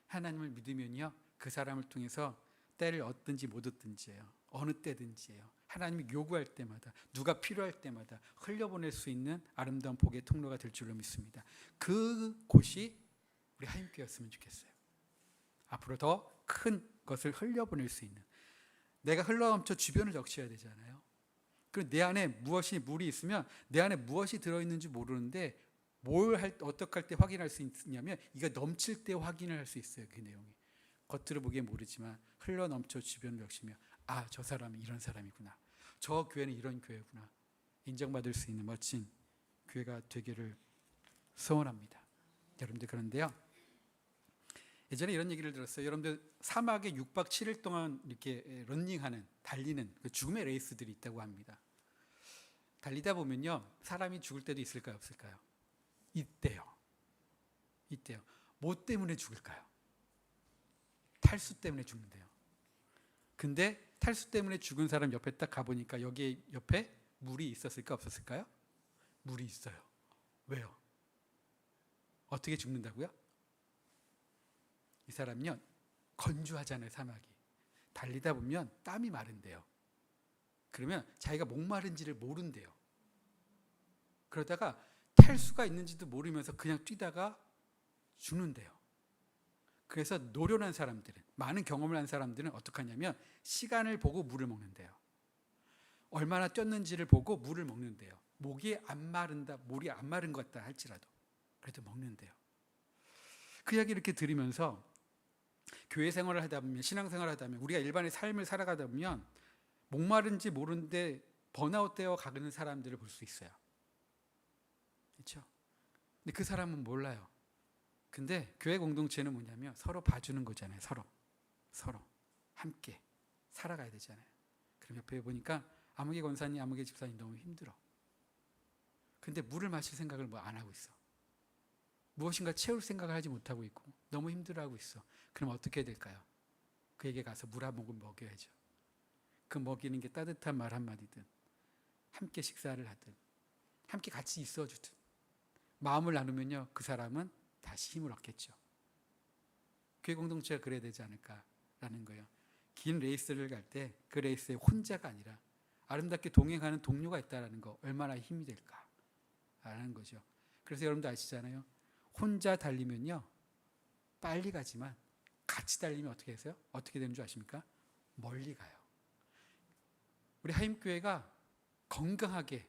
하나님을 믿으면요, 그 사람을 통해서 때를 얻든지 못 얻든지예요. 어느 때든지예요. 하나님이 요구할 때마다, 누가 필요할 때마다 흘려보낼 수 있는 아름다운 복의 통로가 될 줄로 믿습니다. 그 곳이 우리 하임교회였으면 좋겠어요. 앞으로 더 큰 것을 흘려보낼 수 있는. 내가 흘러넘쳐 주변을 적셔야 되잖아요. 그리고 내 안에 물이 있으면 내 안에 무엇이 들어있는지 모르는데 어떻게 할 때 확인할 수 있냐면 이가 넘칠 때 확인을 할 수 있어요. 그 내용이. 겉으로 보기엔 모르지만 흘러넘쳐 주변을 적시며 저 사람이 이런 사람이구나. 저 교회는 이런 교회구나. 인정받을 수 있는 멋진 교회가 되기를 소원합니다. 여러분들, 그런데요, 예전에 이런 얘기를 들었어요. 여러분들, 사막에 6박 7일 동안 이렇게 달리는 그 죽음의 레이스들이 있다고 합니다. 달리다 보면요, 사람이 죽을 때도 있을까요, 없을까요? 있대요. 뭐 때문에 죽을까요? 탈수 때문에 죽는데요. 근데 탈수 때문에 죽은 사람 옆에 딱 가보니까 여기 옆에 물이 있었을까, 없었을까요? 물이 있어요. 왜요? 어떻게 죽는다고요? 이 사람은요, 건조하잖아요, 사막이. 달리다 보면 땀이 마른대요. 그러면 자기가 목마른지를 모른대요. 그러다가 탈 수가 있는지도 모르면서 그냥 뛰다가 죽는데요. 그래서 노련한 사람들은, 많은 경험을 한 사람들은 어떻게 하냐면 시간을 보고 물을 먹는데요. 얼마나 뛰었는지를 보고 물을 먹는데요. 목이 안 마른다, 목이 안 마른 것 같다 할지라도 그래도 먹는데요. 그 이야기 이렇게 들으면서 교회 생활을 하다 보면, 신앙생활을 하다 보면, 우리가 일반의 삶을 살아가다 보면 목마른지 모르는데 번아웃 되어 가는 사람들을 볼 수 있어요. 그렇죠? 근데 그 사람은 몰라요. 근데 교회 공동체는 뭐냐면 서로 봐주는 거잖아요. 서로 함께 살아가야 되잖아요. 그럼 옆에 보니까 아무개 권사님, 아무개 집사님 너무 힘들어. 근데 물을 마실 생각을 뭐 안 하고 있어. 무엇인가 채울 생각을 하지 못하고 있고 너무 힘들어하고 있어. 그럼 어떻게 해야 될까요? 그에게 가서 물 한 모금 먹여야죠. 그 먹이는 게 따뜻한 말 한마디든, 함께 식사를 하든, 함께 같이 있어주든, 마음을 나누면요, 그 사람은 다시 힘을 얻겠죠. 교회 공동체가 그래야 되지 않을까라는 거예요. 긴 레이스를 갈 때 그 레이스에 혼자가 아니라 아름답게 동행하는 동료가 있다는 거 얼마나 힘이 될까라는 거죠. 그래서 여러분도 아시잖아요. 혼자 달리면요 빨리 가지만 같이 달리면 어떻게 되세요? 어떻게 되는 줄 아십니까? 멀리 가요. 우리 하임교회가 건강하게,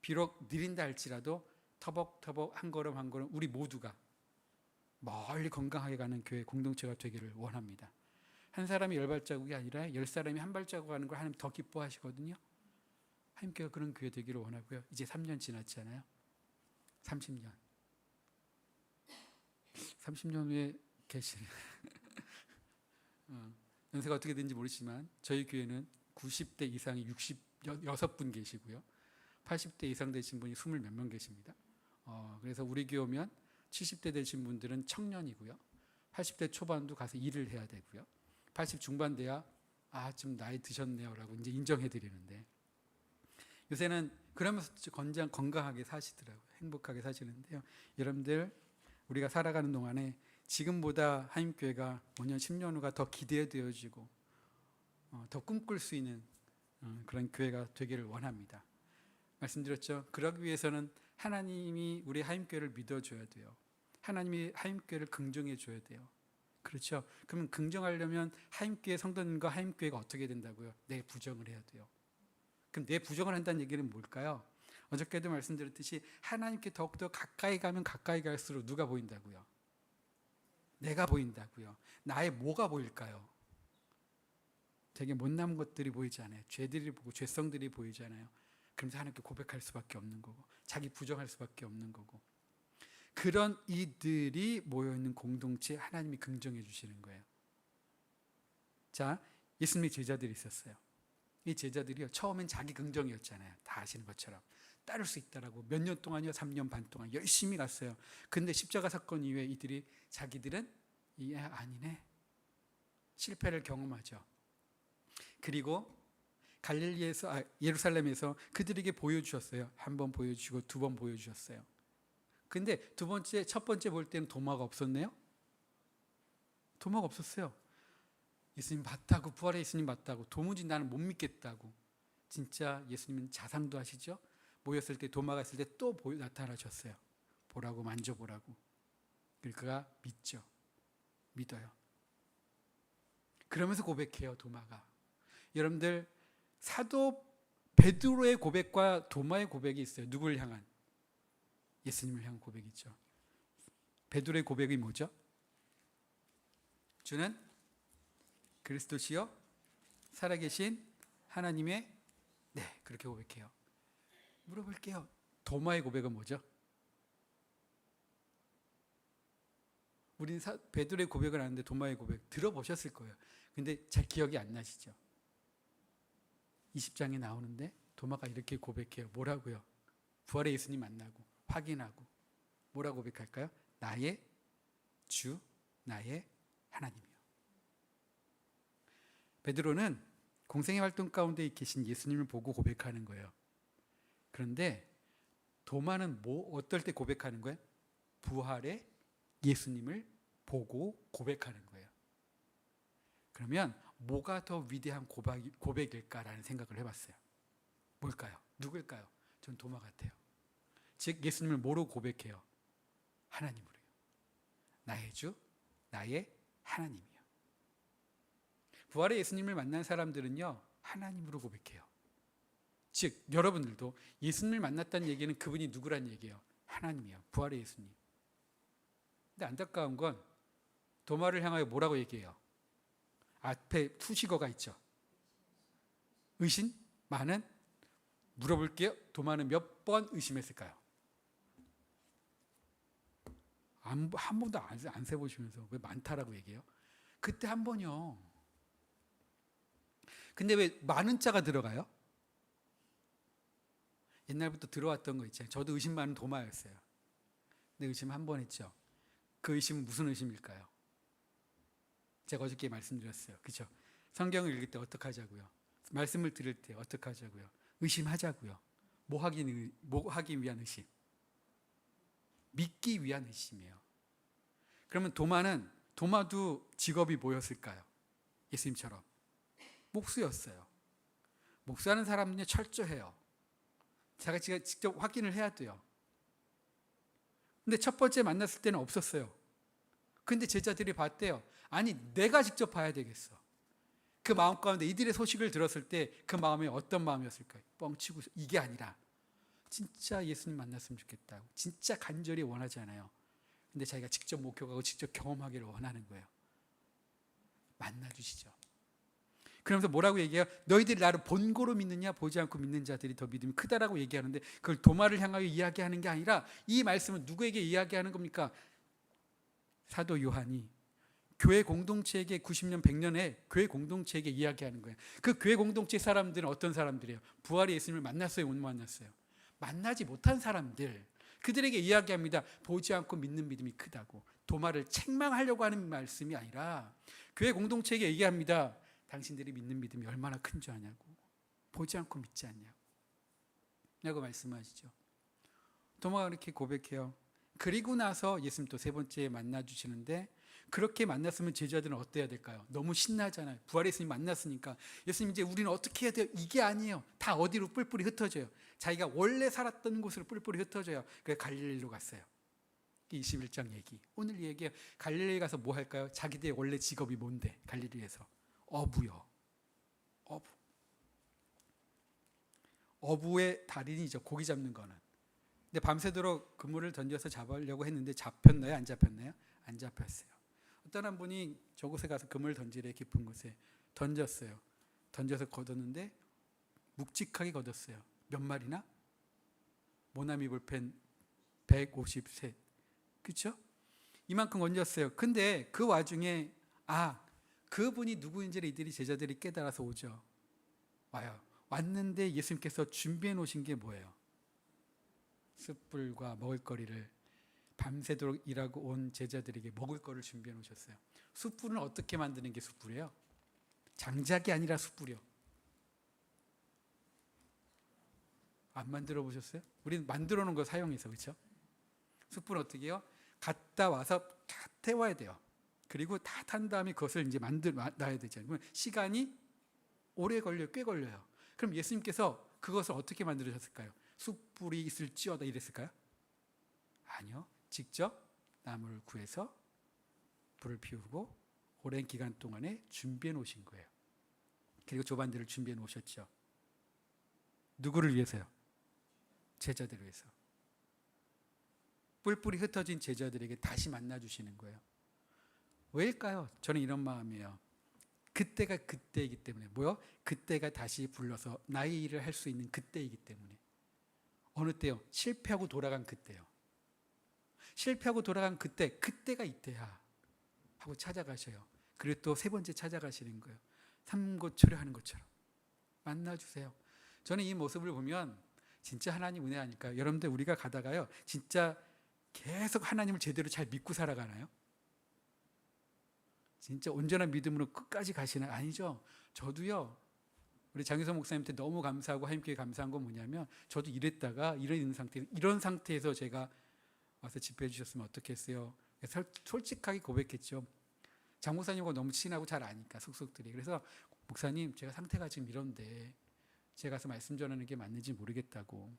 비록 느린다 할지라도 터벅터벅 한 걸음 한 걸음 우리 모두가 멀리 건강하게 가는 교회 공동체가 되기를 원합니다. 한 사람이 10발자국이 아니라 10사람이 한 발자국 가는 걸 하나님 더 기뻐하시거든요. 하임교회가 그런 교회 되기를 원하고요. 이제 3년 지났잖아요. 30년 후에 계시는 연세가 어떻게 되는지 모르지만 저희 교회는 90대 이상이 66분 계시고요. 80대 이상 되신 분이 20 몇 명 계십니다. 그래서 우리 교회 오면 70대 되신 분들은 청년이고요. 80대 초반도 가서 일을 해야 되고요. 80 중반 돼야 좀 나이 드셨네요 라고 이제 인정해 드리는데, 요새는 그러면서 건강하게 사시더라고요. 행복하게 사시는데요. 여러분들, 우리가 살아가는 동안에 지금보다 하임교회가 5년 10년 후가 더 기대되어지고 더 꿈꿀 수 있는 그런 교회가 되기를 원합니다. 말씀드렸죠. 그러기 위해서는 하나님이 우리 하임교회를 믿어줘야 돼요. 하나님이 하임교회를 긍정해 줘야 돼요. 그렇죠? 그러면 긍정하려면 하임교회 성도님과 하임교회가 어떻게 된다고요? 내 부정을 해야 돼요. 그럼 내 부정을 한다는 얘기는 뭘까요? 어저께도 말씀드렸듯이 하나님께 더욱더 가까이 가면 가까이 갈수록 누가 보인다고요? 내가 보인다고요. 나의 뭐가 보일까요? 되게 못난 것들이 보이잖아요. 죄들이 보고 죄성들이 보이잖아요. 그러면서 하나님께 고백할 수밖에 없는 거고, 자기 부정할 수밖에 없는 거고, 그런 이들이 모여있는 공동체 하나님이 긍정해 주시는 거예요. 자, 예수님의 제자들이 있었어요. 이 제자들이요, 처음엔 자기 긍정이었잖아요. 다 아시는 것처럼 따를 수 있다라고 몇 년 동안이요, 3년 반 동안 열심히 갔어요. 근데 십자가 사건 이후에 이들이 자기들은 아니네, 실패를 경험하죠. 그리고 갈릴리에서 예루살렘에서 그들에게 보여주셨어요. 한 번 보여주시고 2번 보여주셨어요. 근데 첫 번째 볼 때는 도마가 없었네요. 도마가 없었어요. 예수님 맞다고, 부활의 예수님 맞다고, 도무지 나는 못 믿겠다고. 진짜 예수님은 자상도 하시죠. 모였을 때, 도마가 있을 때 또 나타나셨어요. 보라고, 만져보라고. 그가 믿죠. 믿어요. 그러면서 고백해요, 도마가. 여러분들, 사도 베드로의 고백과 도마의 고백이 있어요. 누구를 향한? 예수님을 향한 고백이죠. 베드로의 고백이 뭐죠? 주는 그리스도시요 살아계신 하나님의, 네, 그렇게 고백해요. 물어볼게요. 도마의 고백은 뭐죠? 우리는 베드로의 고백을 아는데 도마의 고백 들어보셨을 거예요. 근데 잘 기억이 안 나시죠? 20장에 나오는데 도마가 이렇게 고백해요. 뭐라고요? 부활의 예수님 만나고 확인하고 뭐라고 고백할까요? 나의 주, 나의 하나님이요. 베드로는 공생의 활동 가운데 계신 예수님을 보고 고백하는 거예요. 그런데 도마는 어떨 때 고백하는 거예요? 부활의 예수님을 보고 고백하는 거예요. 그러면 뭐가 더 위대한 고백일까라는 생각을 해봤어요. 뭘까요? 누굴까요? 전 도마 같아요. 즉 예수님을 뭐로 고백해요? 하나님으로요. 나의 주, 나의 하나님이요. 부활의 예수님을 만난 사람들은요, 하나님으로 고백해요. 즉 여러분들도 예수님을 만났다는 얘기는 그분이 누구란 얘기예요? 하나님이에요. 부활의 예수님. 근데 안타까운 건 도마를 향하여 뭐라고 얘기해요? 앞에 수식어가 있죠. 의심? 많은? 물어볼게요. 도마는 몇 번 의심했을까요? 한 번도 안 세보시면서 왜 많다라고 얘기해요? 그때 한 번이요. 근데 왜 많은 자가 들어가요? 옛날부터 들어왔던 거 있잖아요. 저도 의심 많은 도마였어요. 근데 의심 한 번 했죠. 그 의심은 무슨 의심일까요? 제가 어저께 말씀드렸어요. 그렇죠? 성경을 읽을 때 어떻게 하자고요? 말씀을 들을 때 어떻게 하자고요? 의심하자고요. 뭐 하기 위한 의심? 믿기 위한 의심이에요. 그러면 도마도 직업이 뭐였을까요? 예수님처럼 목수였어요. 목수하는 사람은요 철저해요. 제가 직접 확인을 해야 돼요. 근데 첫 번째 만났을 때는 없었어요. 근데 제자들이 봤대요. 아니 내가 직접 봐야 되겠어. 그 마음 가운데 이들의 소식을 들었을 때 그 마음이 어떤 마음이었을까요? 뻥치고 이게 아니라 진짜 예수님 만났으면 좋겠다. 진짜 간절히 원하지 않아요. 근데 자기가 직접 목격하고 직접 경험하기를 원하는 거예요. 만나주시죠. 그러면서 뭐라고 얘기해요? 너희들이 나를 본고로 믿느냐 보지 않고 믿는 자들이 더 믿음이 크다라고 얘기하는데 그걸 도마를 향하여 이야기하는 게 아니라 이 말씀은 누구에게 이야기하는 겁니까? 사도 요한이 교회 공동체에게 90년 100년에 교회 공동체에게 이야기하는 거예요. 그 교회 공동체 사람들은 어떤 사람들이에요? 부활의 예수님을 만났어요? 못 만났어요? 만나지 못한 사람들, 그들에게 이야기합니다. 보지 않고 믿는 믿음이 크다고. 도마를 책망하려고 하는 말씀이 아니라 교회 공동체에게 얘기합니다. 당신들이 믿는 믿음이 얼마나 큰 줄 아냐고. 보지 않고 믿지 않냐고 라고 말씀하시죠. 도마가 그렇게 고백해요. 그리고 나서 예수님 또 세 번째 만나주시는데 그렇게 만났으면 제자들은 어때야 될까요? 너무 신나잖아요. 부활의 예수님 만났으니까. 예수님 이제 우리는 어떻게 해야 돼요? 이게 아니에요. 다 어디로 뿔뿔이 흩어져요. 자기가 원래 살았던 곳으로 뿔뿔이 흩어져요. 그래서 갈릴리로 갔어요. 21장 얘기. 오늘 얘기해요. 갈릴리 가서 뭐 할까요? 자기들의 원래 직업이 뭔데? 갈릴리에서. 어부요. 어부. 어부의 달인이죠. 고기 잡는 거는. 근데 밤새도록 그물을 던져서 잡으려고 했는데 잡혔나요? 안 잡혔나요? 안 잡혔어요. 어떤 한 분이 저곳에 가서 그물을 던지래. 깊은 곳에 던졌어요. 던져서 걷었는데 묵직하게 걷었어요. 몇 마리나? 모나미 볼펜 153. 그렇죠? 이만큼 얹었어요. 근데 그 와중에 그분이 누구인지를 이들이 제자들이 깨달아서 오죠. 와요. 왔는데 예수님께서 준비해 놓으신 게 뭐예요? 숯불과 먹을거리를 밤새도록 일하고 온 제자들에게 먹을 거를 준비해 놓으셨어요. 숯불은 어떻게 만드는 게 숯불이에요? 장작이 아니라 숯불이요. 안 만들어 보셨어요? 우리는 만들어 놓은 거 사용해서. 그렇죠? 숯불은 어떻게 해요? 갔다 와서 다 태워야 돼요. 그리고 다 탄 다음에 그것을 이제 놔야 되잖아요. 그러면 시간이 오래 걸려요. 꽤 걸려요. 그럼 예수님께서 그것을 어떻게 만들으셨을까요? 숯불이 있을지어다 이랬을까요? 아니요. 직접 나무를 구해서 불을 피우고 오랜 기간 동안에 준비해 놓으신 거예요. 그리고 조반들을 준비해 놓으셨죠. 누구를 위해서요? 제자들을 위해서. 뿔뿔이 흩어진 제자들에게 다시 만나주시는 거예요. 왜일까요? 저는 이런 마음이에요. 그때가 그때이기 때문에. 뭐요? 그때가 다시 불러서 나의 일을 할 수 있는 그때이기 때문에. 어느 때요? 실패하고 돌아간 그때요. 실패하고 돌아간 그때가 이때야 하고 찾아가셔요. 그리고 또 세 번째 찾아가시는 거예요. 삼고초려하는 것처럼 만나주세요. 저는 이 모습을 보면 진짜 하나님 은혜 아닐까요? 여러분들 우리가 가다가요 진짜 계속 하나님을 제대로 잘 믿고 살아가나요? 진짜 온전한 믿음으로 끝까지 가시나요? 아니죠. 저도요 우리 장유성 목사님한테 너무 감사하고 하나님께 감사한 건 뭐냐면 저도 이랬다가 이런 상태에서 제가 와서 집회해 주셨으면 어떻겠어요? 솔직하게 고백했죠. 장 목사님과 너무 친하고 잘 아니까 속속들이. 그래서 목사님 제가 상태가 지금 이런데 제가 가서 말씀 전하는 게 맞는지 모르겠다고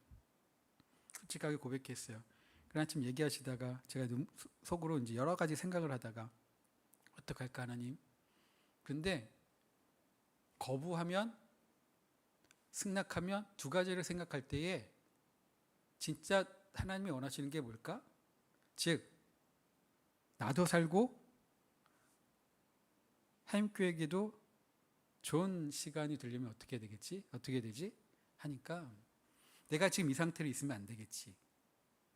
솔직하게 고백했어요. 그러나 좀 얘기하시다가 제가 속으로 이제 여러 가지 생각을 하다가 어떡할까 하나님. 근데 거부하면 승낙하면 두 가지를 생각할 때에 진짜 하나님이 원하시는 게 뭘까? 즉 나도 살고 하임교회에게도 좋은 시간이 되려면 어떻게 되겠지? 어떻게 되지? 하니까 내가 지금 이 상태로 있으면 안 되겠지.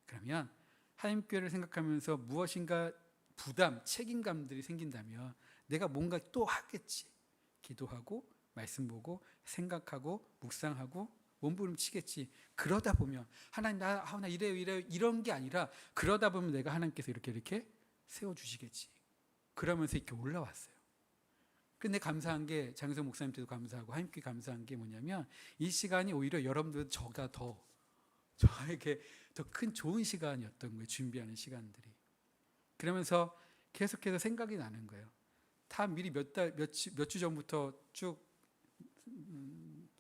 그러면 하임교회를 생각하면서 무엇인가 부담, 책임감들이 생긴다면 내가 뭔가 또 하겠지. 기도하고 말씀 보고 생각하고 묵상하고 몸부림치겠지. 그러다 보면 하나님 나 이래요 이런 게 아니라 그러다 보면 내가 하나님께서 이렇게 세워주시겠지. 그러면서 이렇게 올라왔어요. 근데 감사한 게 장성 목사님께도 감사하고 하임께 감사한 게 뭐냐면 이 시간이 오히려 여러분들 저에게 더 큰 좋은 시간이었던 거예요. 준비하는 시간들이. 그러면서 계속해서 생각이 나는 거예요. 다 미리 몇 주 전부터 쭉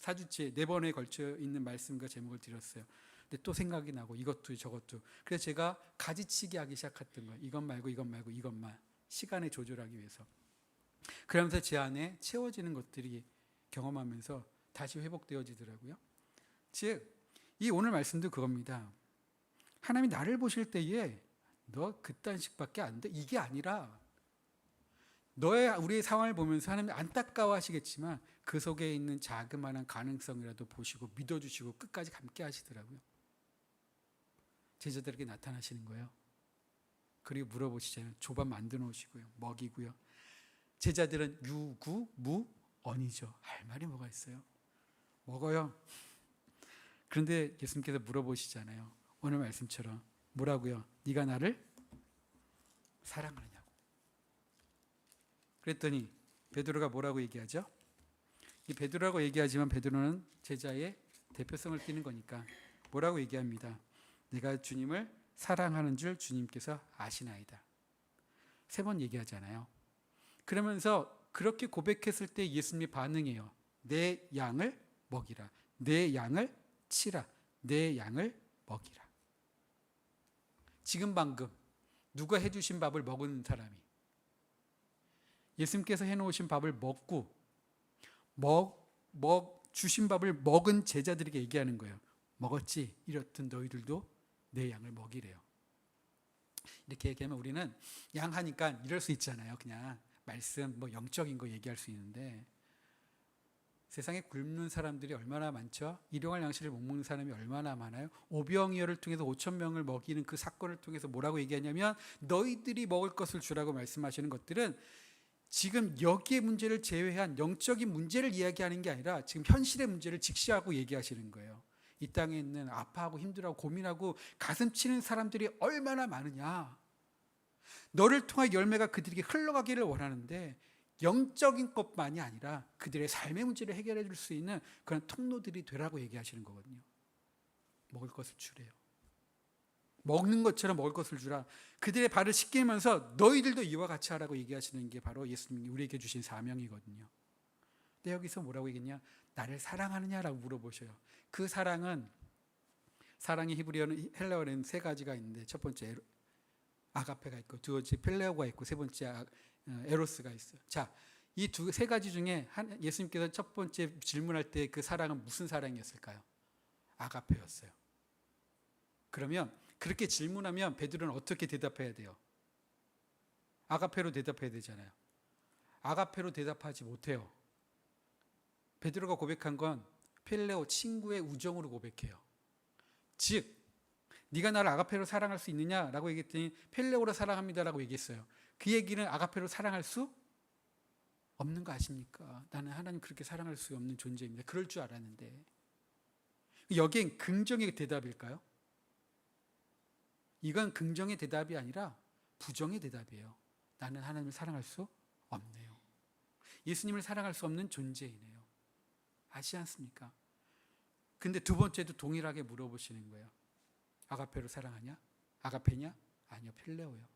4주째 4번에 걸쳐 있는 말씀과 제목을 드렸어요. 근데 또 생각이 나고 이것도 저것도. 그래서 제가 가지치기 하기 시작했던 거예요. 이것 말고 이것만 시간에 조절하기 위해서. 그러면서 제 안에 채워지는 것들이 경험하면서 다시 회복되어지더라고요. 즉 이 오늘 말씀도 그겁니다. 하나님이 나를 보실 때에 너 그딴 식밖에 안 돼? 이게 아니라 우리의 상황을 보면서 하나님이 안타까워하시겠지만 그 속에 있는 자그마한 가능성이라도 보시고 믿어주시고 끝까지 함께 하시더라고요. 제자들에게 나타나시는 거예요. 그리고 물어보시잖아요. 조밥 만들어 놓으시고요. 먹이고요. 제자들은 유구무언이죠. 할 말이 뭐가 있어요? 먹어요. 그런데 예수님께서 물어보시잖아요. 오늘 말씀처럼 뭐라고요? 네가 나를 사랑하느냐고. 그랬더니 베드로가 뭐라고 얘기하죠? 이 베드로라고 얘기하지만 베드로는 제자의 대표성을 띠는 거니까 뭐라고 얘기합니다. 내가 주님을 사랑하는 줄 주님께서 아시나이다. 3번 얘기하잖아요. 그러면서 그렇게 고백했을 때 예수님이 반응해요. 내 양을 먹이라. 내 양을 치라. 내 양을 먹이라. 지금 방금 누가 해주신 밥을 먹은 사람이 예수님께서 해놓으신 밥을 먹고 주신 밥을 먹은 제자들에게 얘기하는 거예요. 먹었지? 이렇듯 너희들도 내 양을 먹이래요. 이렇게 얘기하면 우리는 양 하니까 이럴 수 있잖아요. 그냥 말씀 영적인 거 얘기할 수 있는데 세상에 굶는 사람들이 얼마나 많죠? 일용할 양식을 못 먹는 사람이 얼마나 많아요? 오병이어를 통해서 5,000명을 먹이는 그 사건을 통해서 뭐라고 얘기하냐면 너희들이 먹을 것을 주라고 말씀하시는 것들은 지금 여기의 문제를 제외한 영적인 문제를 이야기하는 게 아니라 지금 현실의 문제를 직시하고 얘기하시는 거예요. 이 땅에 있는 아파하고 힘들어하고 고민하고 가슴 치는 사람들이 얼마나 많으냐. 너를 통한 열매가 그들에게 흘러가기를 원하는데 영적인 것만이 아니라 그들의 삶의 문제를 해결해 줄 수 있는 그런 통로들이 되라고 얘기하시는 거거든요. 먹을 것을 주래요. 먹는 것처럼 먹을 것을 주라. 그들의 발을 씻기면서 너희들도 이와 같이 하라고 얘기하시는 게 바로 예수님이 우리에게 주신 사명이거든요. 근데 여기서 뭐라고 얘기했냐? 나를 사랑하느냐라고 물어보셔요. 그 사랑이 히브리어는 헬라어는 3가지가 있는데 첫 번째 아가페가 있고 두 번째 필레오가 있고 세 번째 에로스가 있어요. 자, 이 3가지 중에 예수님께서 첫 번째 질문할 때 그 사랑은 무슨 사랑이었을까요? 아가페였어요. 그러면 그렇게 질문하면 베드로는 어떻게 대답해야 돼요? 아가페로 대답해야 되잖아요. 아가페로 대답하지 못해요. 베드로가 고백한 건 필레오, 친구의 우정으로 고백해요. 즉 네가 나를 아가페로 사랑할 수 있느냐라고 얘기했더니 필레오로 사랑합니다라고 얘기했어요. 그 얘기는 아가페로 사랑할 수 없는 거 아십니까? 나는 하나님 그렇게 사랑할 수 없는 존재입니다. 그럴 줄 알았는데. 여기엔 긍정의 대답일까요? 이건 긍정의 대답이 아니라 부정의 대답이에요. 나는 하나님을 사랑할 수 없네요. 예수님을 사랑할 수 없는 존재이네요. 아시지 않습니까? 근데 두 번째도 동일하게 물어보시는 거예요. 아가페로 사랑하냐? 아가페냐? 아니요, 필레오요.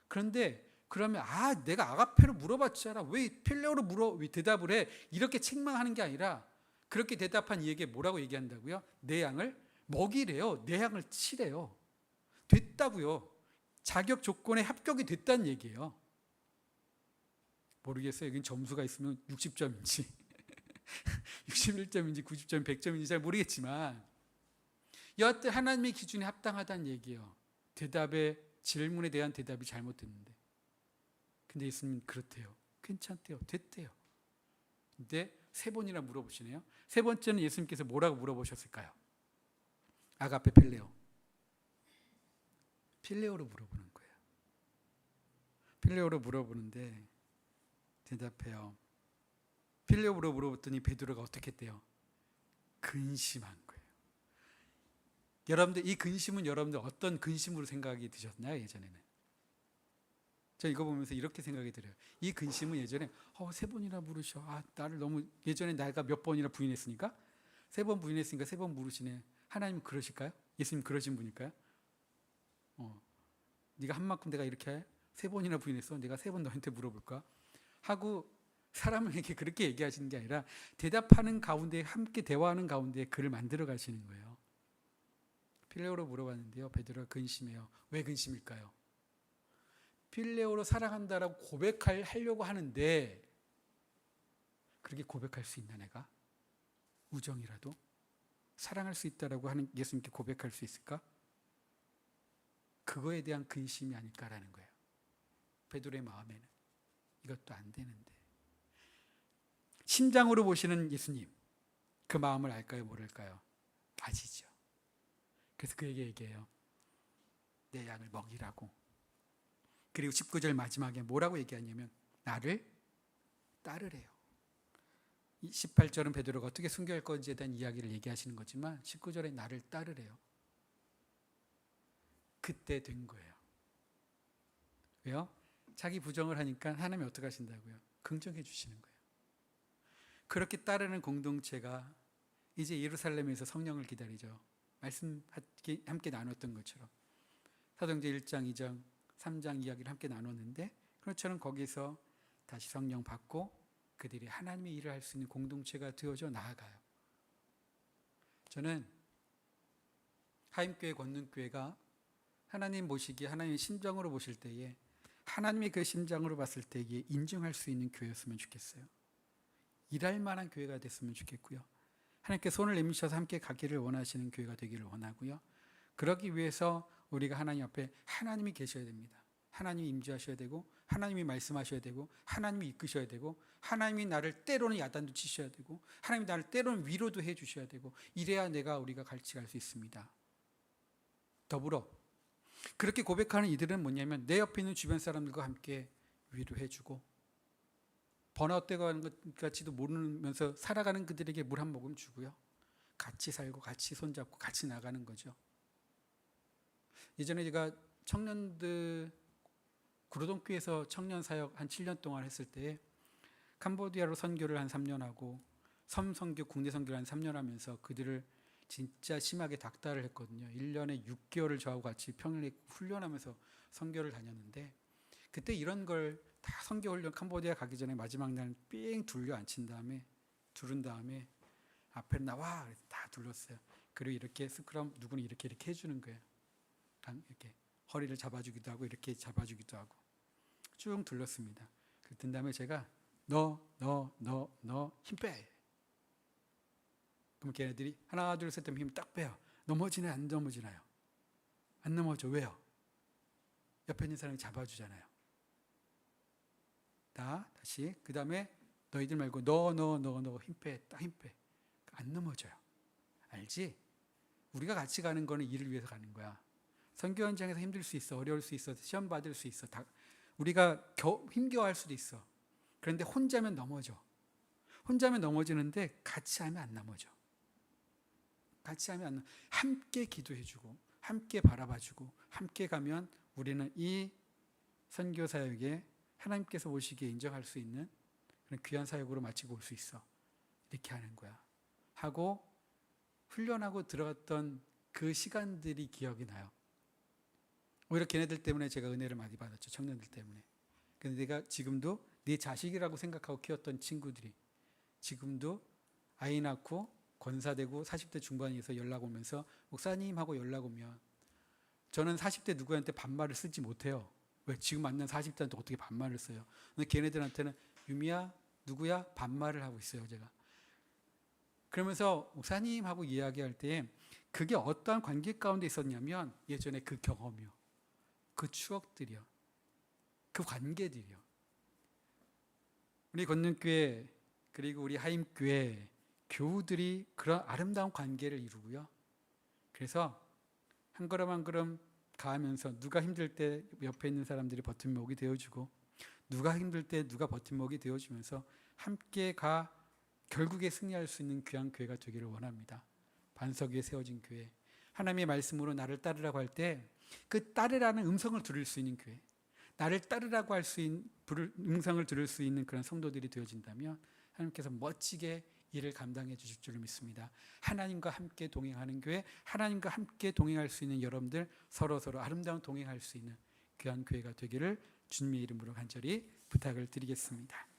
그런데 그러면 내가 아가페로 물어봤잖아. 왜 필레오로 왜 대답을 해? 이렇게 책망하는 게 아니라 그렇게 대답한 이에게 뭐라고 얘기한다고요? 내 양을 먹이래요. 내 양을 치래요. 됐다고요. 자격 조건에 합격이 됐다는 얘기예요. 모르겠어요. 여긴 점수가 있으면 60점인지 61점인지 90점, 100점인지 잘 모르겠지만 여하튼 하나님의 기준에 합당하다는 얘기예요. 질문에 대한 대답이 잘못됐는데. 근데 예수님은 그렇대요. 괜찮대요. 됐대요. 근데 3번이나 물어보시네요. 3번째는 예수님께서 뭐라고 물어보셨을까요? 아가페 필레오. 필레오로 물어보는 거예요. 필레오로 물어보는데 대답해요. 필레오로 물어봤더니 베드로가 어떻게 했대요? 근심한 거예요. 여러분들 이 근심은 여러분들 어떤 근심으로 생각이 드셨나요? 예전에는 저 이거 보면서 이렇게 생각이 들어요. 이 근심은 예전에 3번이나 물으셔. 나를 너무 예전에 내가 몇 번이나 부인했으니까 3번 부인했으니까 3번 물으시네. 하나님은 그러실까요? 예수님 그러신 분일까요? 네가 한 만큼 내가 이렇게 해? 3번이나 부인했어. 내가 3번 너한테 물어볼까? 하고 사람에게 그렇게 얘기하시는 게 아니라 대답하는 가운데 함께 대화하는 가운데 글을 만들어 가시는 거예요. 필레오로 물어봤는데요. 베드로가 근심해요. 왜 근심일까요? 필레오로 사랑한다라고 고백하려고 하는데 그렇게 고백할 수 있나 내가? 우정이라도? 사랑할 수 있다라고 하는 예수님께 고백할 수 있을까? 그거에 대한 근심이 아닐까라는 거예요. 베드로의 마음에는 이것도 안 되는데 심장으로 보시는 예수님 그 마음을 알까요? 모를까요? 아시죠. 그래서 그에게 얘기해요. 내 양을 먹이라고. 그리고 19절 마지막에 뭐라고 얘기하냐면 나를 따르래요. 18절은 베드로가 어떻게 순교할 건지에 대한 이야기를 얘기하시는 거지만 19절에 나를 따르래요. 그때 된 거예요. 왜요? 자기 부정을 하니까 하나님이 어떻게 하신다고요? 긍정해 주시는 거예요. 그렇게 따르는 공동체가 이제 예루살렘에서 성령을 기다리죠. 말씀 함께 나눴던 것처럼 사도행전 1장, 2장, 3장 이야기를 함께 나눴는데 그렇처럼 거기서 다시 성령 받고 그들이 하나님의 일을 할 수 있는 공동체가 되어져 나아가요. 저는 하임교회, 권능교회가 하나님 보시기에 하나님의 심정으로 보실 때에 하나님의 그 심장으로 봤을 때에 인정할 수 있는 교회였으면 좋겠어요. 일할 만한 교회가 됐으면 좋겠고요. 하나님께 손을 내미셔서 함께 가기를 원하시는 교회가 되기를 원하고요. 그러기 위해서 우리가 하나님 앞에 하나님이 계셔야 됩니다. 하나님이 임재하셔야 되고 하나님이 말씀하셔야 되고 하나님이 이끄셔야 되고 하나님이 나를 때로는 야단도 치셔야 되고 하나님이 나를 때로는 위로도 해 주셔야 되고 이래야 우리가 같이 갈 수 있습니다. 더불어 그렇게 고백하는 이들은 뭐냐면 내 옆에 있는 주변 사람들과 함께 위로해 주고 번아웃되고 하는 것 같지도 모르면서 살아가는 그들에게 물 한 모금 주고요. 같이 살고 같이 손잡고 같이 나가는 거죠. 예전에 제가 청년들 구로동교에서 청년 사역 한 7년 동안 했을 때 캄보디아로 선교를 한 3년 하고 섬 선교, 국내 선교를 한 3년 하면서 그들을 진짜 심하게 닥달을 했거든요. 1년에 6개월을 저하고 같이 평일에 훈련하면서 선교를 다녔는데 그때 이런 걸 다 선교 훈련 캄보디아 가기 전에 마지막 날 삥 둘러 앉힌 다음에 두른 다음에 앞에 나와 다 둘렀어요. 그리고 이렇게 스크럼 누구는 이렇게 해주는 거예요. 이렇게 허리를 잡아주기도 하고 이렇게 잡아주기도 하고 쭉 둘렀습니다. 든 다음에 제가 너 힘 빼. 그럼 걔네들이 하나 둘 셋 하면 힘 딱 빼요. 넘어지나요? 안 넘어지나요? 안 넘어져. 왜요? 옆에 있는 사람이 잡아주잖아요. 다시 그 다음에 너희들 말고 너 힘 빼. 딱 힘 빼. 안 넘어져요. 알지? 우리가 같이 가는 거는 일을 위해서 가는 거야. 선교 현장에서 힘들 수 있어. 어려울 수 있어. 시험 받을 수 있어. 우리가 힘겨워할 수도 있어. 그런데 혼자면 넘어져. 혼자면 넘어지는데 같이 하면 안 넘어져. 같이 하면 함께 기도해주고 함께 바라봐주고 함께 가면 우리는 이 선교 사역에 하나님께서 오시기에 인정할 수 있는 그런 귀한 사역으로 마치고 올 수 있어. 이렇게 하는 거야. 하고 훈련하고 들어갔던 그 시간들이 기억이 나요. 오히려 걔네들 때문에 제가 은혜를 많이 받았죠. 청년들 때문에. 근데 내가 지금도 내 자식이라고 생각하고 키웠던 친구들이 지금도 아이 낳고 권사되고 40대 중반에서 연락 오면서 목사님 하고 연락 오면 저는 40대 누구한테 반말을 쓰지 못해요. 왜? 지금 만난 40대한테 어떻게 반말을 써요? 근데 걔네들한테는 유미야 누구야? 반말을 하고 있어요 제가. 그러면서 목사님 하고 이야기할 때 그게 어떠한 관계 가운데 있었냐면 예전에 그 경험이요, 그 추억들이요, 그 관계들이요. 우리 건능교회 그리고 우리 하임교회 교우들이 그런 아름다운 관계를 이루고요. 그래서 한 걸음 한 걸음 가면서 누가 힘들 때 옆에 있는 사람들이 버팀목이 되어주고 누가 힘들 때 누가 버팀목이 되어주면서 함께 가 결국에 승리할 수 있는 귀한 교회가 되기를 원합니다. 반석 위에 세워진 교회, 하나님의 말씀으로 나를 따르라고 할 때 그 따르라는 음성을 들을 수 있는 교회, 나를 따르라고 할 수 있는 음성을 들을 수 있는 그런 성도들이 되어진다면 하나님께서 멋지게 일을 감당해 주실 줄을 믿습니다. 하나님과 함께 동행하는 교회, 하나님과 함께 동행할 수 있는 여러분들, 서로 아름다운 동행할 수 있는 귀한 교회가 되기를 주님의 이름으로 간절히 부탁을 드리겠습니다.